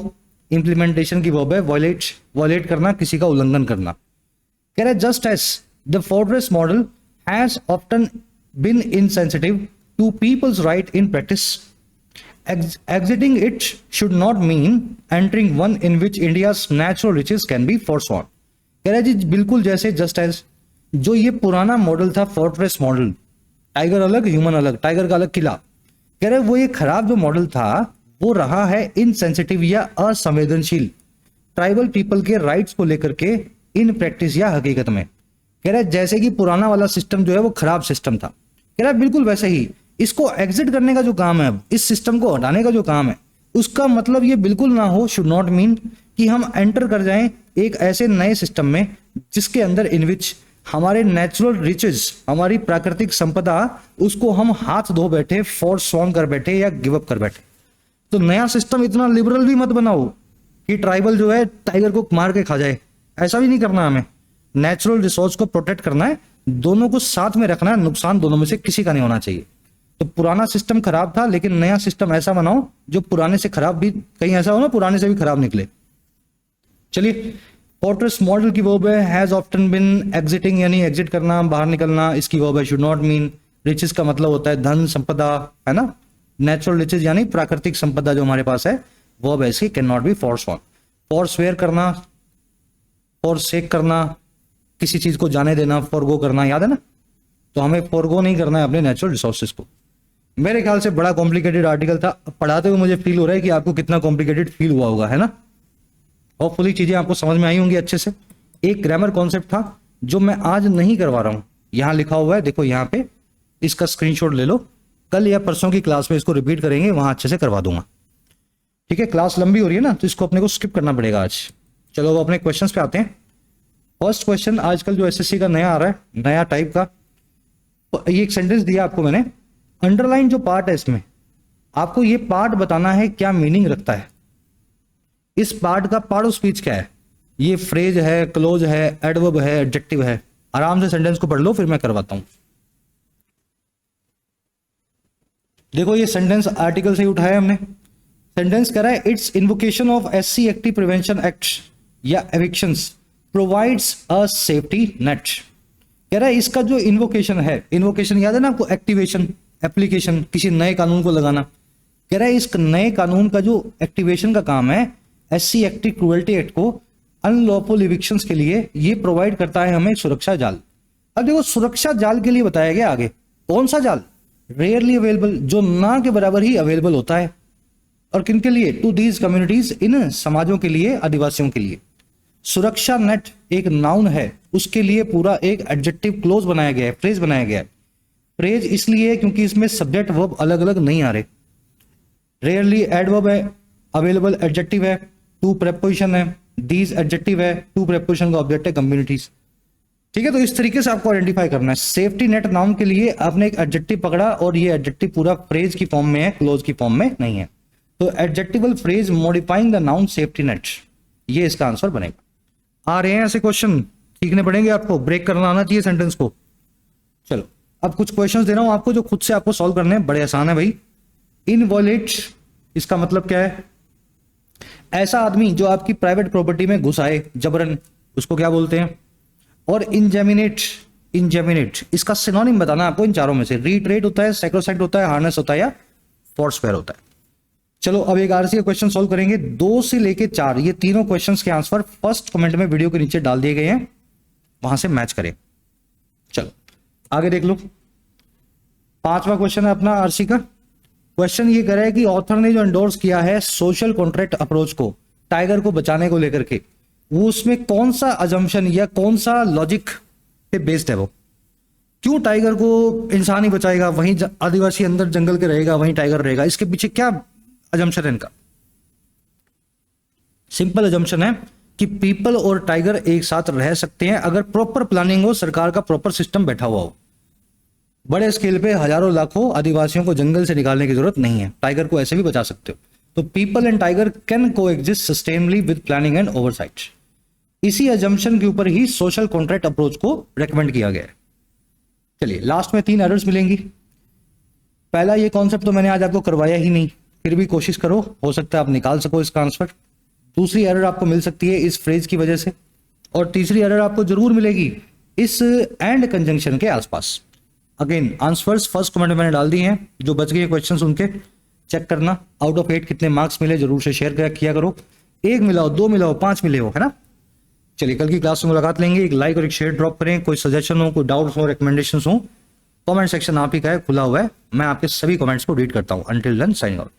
इंप्लीमेंटेशन की वर्ब है वॉयलेट, वॉयलेट करना, किसी का उल्लंघन करना। कह रहा है just as the forest model has often been insensitive to people's right in practice, exiting it should not mean entering one in which India's natural riches can be forsworn। कह रहा है जी बिल्कुल जैसे जस्ट एज जो ये पुराना मॉडल था फोर्ट्रेस मॉडल, टाइगर अलग ह्यूमन अलग, टाइगर का अलग किला, कह रहे वो ये खराब जो मॉडल था वो रहा है इनसेंसिटिव या असंवेदनशील ट्राइबल पीपल के राइट्स को लेकर के इन प्रैक्टिस या हकीकत में। कह रहा है जैसे कि पुराना वाला सिस्टम जो है वो खराब सिस्टम था, कह रहा है बिल्कुल वैसे ही इसको एग्जिट करने का जो काम है, इस सिस्टम को हटाने का जो काम है, उसका मतलब ये बिल्कुल ना हो, शुड नॉट मीन कि हम एंटर कर जाएं एक ऐसे नए सिस्टम में जिसके अंदर इन विच हमारे नेचुरल रिचेस, हमारी प्राकृतिक संपदा, उसको हम हाथ धो बैठे, फोर्स सॉन्ग कर बैठे या गिव अप कर बैठे। तो नया सिस्टम इतना लिबरल भी मत बनाओ कि ट्राइबल जो है टाइगर को मार के खा जाए, ऐसा भी नहीं करना हमें। नेचुरल रिसोर्स को प्रोटेक्ट करना है, दोनों को साथ में रखना है, नुकसान दोनों में से किसी का नहीं होना चाहिए। तो पुराना सिस्टम खराब था, लेकिन नया सिस्टम ऐसा बनाओ जो पुराने से खराब भी, कहीं ऐसा हो ना पुराने से भी खराब निकले। चलिए, फोर्ट्रेस मॉडल की वर्ब है हैज ऑफ्टन बीन एग्जिटिंग, यानी एग्जिट करना, बाहर निकलना, इसकी वर्ब है शुड नॉट मीन। रिचेस का मतलब होता है धन संपदा, है ना, नेचुरल रिचेस यानी प्राकृतिक संपदा जो हमारे पास है, वर्ब है इसकी कैन नॉट बी फोर्सवर्न। फॉरस्वेयर करना, फॉरसेक करना, किसी चीज को जाने देना, फॉरगो करना, याद है ना, तो हमें फॉरगो नहीं करना है अपने नेचुरल रिसोर्सेज को। मेरे ख्याल से बड़ा कॉम्प्लिकेटेड आर्टिकल था, पढ़ाते हुए मुझे फील हो रहा है कि आपको कितना कॉम्प्लिकेटेड फील हुआ होगा, है ना। होपफुली चीजें आपको समझ में आई होंगी अच्छे से। एक ग्रामर कॉन्सेप्ट था जो मैं आज नहीं करवा रहा हूं, यहां लिखा हुआ है, देखो यहाँ पे, इसका स्क्रीनशॉट ले लो, कल या परसों की क्लास में इसको रिपीट करेंगे, वहां अच्छे से करवा दूंगा। ठीक है, क्लास लंबी हो रही है ना, तो इसको अपने को स्किप करना पड़ेगा आज। चलो अब अपने क्वेश्चन पे आते हैं। फर्स्ट क्वेश्चन आजकल जो एसएससी का नया आ रहा है, नया टाइप का, ये एक सेंटेंस दिया आपको मैंने, अंडरलाइन जो पार्ट है इसमें आपको ये पार्ट बताना है क्या मीनिंग रखता है। इस पार्ट का पार्ट ऑफ स्पीच क्या है, ये फ्रेज है, क्लोज है, एडवर्ब है, एडजेक्टिव है। आराम से सेंटेंस को पढ़ लो, फिर मैं करवाता हूं। देखो ये सेंटेंस आर्टिकल से ही उठाया हमने। सेंटेंस कह रहा है it's invocation of SC active prevention act या evictions provides a safety net. कह रहा है इसका जो इन्वोकेशन है, इन्वोकेशन याद है ना आपको, एक्टिवेशन, एप्लीकेशन, किसी नए कानून को लगाना। कह रहा है इस नए कानून का जो एक्टिवेशन का काम है, एससी एक्टिव क्रुएल्टी एक्ट को अनलॉफुल इविक्शंस के लिए ये प्रोवाइड करता है हमें सुरक्षा जाल। अब देखो सुरक्षा जाल के लिए बताया गया आगे, कौन सा जाल, रेयरली अवेलेबल, जो ना के बराबर ही अवेलेबल होता है, और किन के लिए, टू दीज कम्युनिटीज, इन समाजों के लिए, आदिवासियों के लिए। सुरक्षा नेट एक नाउन है, उसके लिए पूरा एक एडजेक्टिव क्लोज बनाया गया है, फ्रेज बनाया गया है। फ्रेज इसलिए क्योंकि इसमें सब्जेक्ट वर्ब अलग अलग नहीं आ रहे। रेयरली एडवर्ब है, अवेलेबल एडजेक्टिव है, टू प्रेपोजिशन है, दीज एडजेक्टिव है, टू प्रेपोजिशन का ऑब्जेक्ट है कम्युनिटीज। ठीक है, तो इस तरीके से आपको आइडेंटिफाई करना है। सेफ्टी नेट नाउन के लिए आपने एक एडजेक्टिव पकड़ा और ये एडजेक्टिव पूरा फ्रेज की फॉर्म में है, क्लोज की फॉर्म में नहीं है। तो adjectival phrase modifying the noun safety net, ये इसका आंसर बनेगा। आ रहे हैं ऐसे क्वेश्चन, सीखने पड़ेंगे आपको, ब्रेक करना आना चाहिए सेंटेंस को। चलो अब कुछ क्वेश्चंस दे रहा हूं आपको जो खुद से आपको सॉल्व करने हैं, बड़े आसान है भाई। इनवॉलेट, इसका मतलब क्या है, ऐसा आदमी जो आपकी प्राइवेट प्रॉपर्टी में घुस आए जबरन, उसको क्या बोलते हैं। और इंजेमिनेट, इंजेमिनेट, इसका सिनोनिम बताना है आपको इन चारों में से। रीट्रेट होता है, सैक्रोसाइट होता है, हार्नेस होता है या फोर्सफेयर होता है। चलो अब एक आरसी का क्वेश्चन सॉल्व करेंगे। 2 से लेके 4 ये तीनों क्वेश्चंस के आंसर फर्स्ट कमेंट में वीडियो के नीचे डाल दिए गए हैं, वहां से मैच करें। चलो आगे देख लो। 5वां क्वेश्चन है अपना आरसी का। क्वेश्चन ये कह रहा है कि ऑथर ने जो एंडोर्स किया है सोशल कॉन्ट्रैक्ट अप्रोच को टाइगर को बचाने को लेकर के, वो उसमें कौन सा अजम्पशन या कौन सा लॉजिक पे बेस्ड है? वो क्यों टाइगर को इंसान ही बचाएगा, वहीं आदिवासी अंदर जंगल के रहेगा, वहीं टाइगर रहेगा? इसके पीछे क्या अजम्पशन है इनका? सिंपल अजम्पशन है कि पीपल और टाइगर एक साथ रह सकते हैं अगर प्रॉपर प्लानिंग हो, सरकार का प्रॉपर सिस्टम बैठा हुआ हो। बड़े स्केल पे हजारों लाखों आदिवासियों को जंगल से निकालने की जरूरत नहीं है, टाइगर को ऐसे भी बचा सकते हो। तो people and tiger can coexist sustainably with planning and oversight. इसी अजम्पशन के ऊपर ही सोशल कॉन्ट्रैक्ट अप्रोच को रेकमेंड किया गया है। चलिए लास्ट में 3 एरर्स मिलेंगी। पहला ये कॉन्सेप्ट तो मैंने आज आपको करवाया ही नहीं, फिर भी कोशिश करो, हो सकता है आप निकाल सको इसका आंसर। दूसरी एरर आपको मिल सकती है इस फ्रेज की वजह से, और तीसरी एरर आपको जरूर मिलेगी इस एंड कंजंक्शन के आसपास। अगेन आंसर्स फर्स्ट कमेंट में मैंने डाल दिए हैं, जो बच गए क्वेश्चंस उनके चेक करना। आउट ऑफ 8 कितने मार्क्स मिले जरूर से शेयर किया करो। 1 मिला हो, 2 मिला हो, 5 मिले हो, है ना। चलिए कल की क्लास में मुलाकात लेंगे। एक लाइक और एक शेयर ड्रॉप करें। कोई सजेशन हो, कोई डाउट्स हो, रिकमेंडेशंस हो, कमेंट सेक्शन आप ही का है, खुला हुआ है। मैं आपके सभी कमेंट्स को रीड करता हूं। Until then signing out.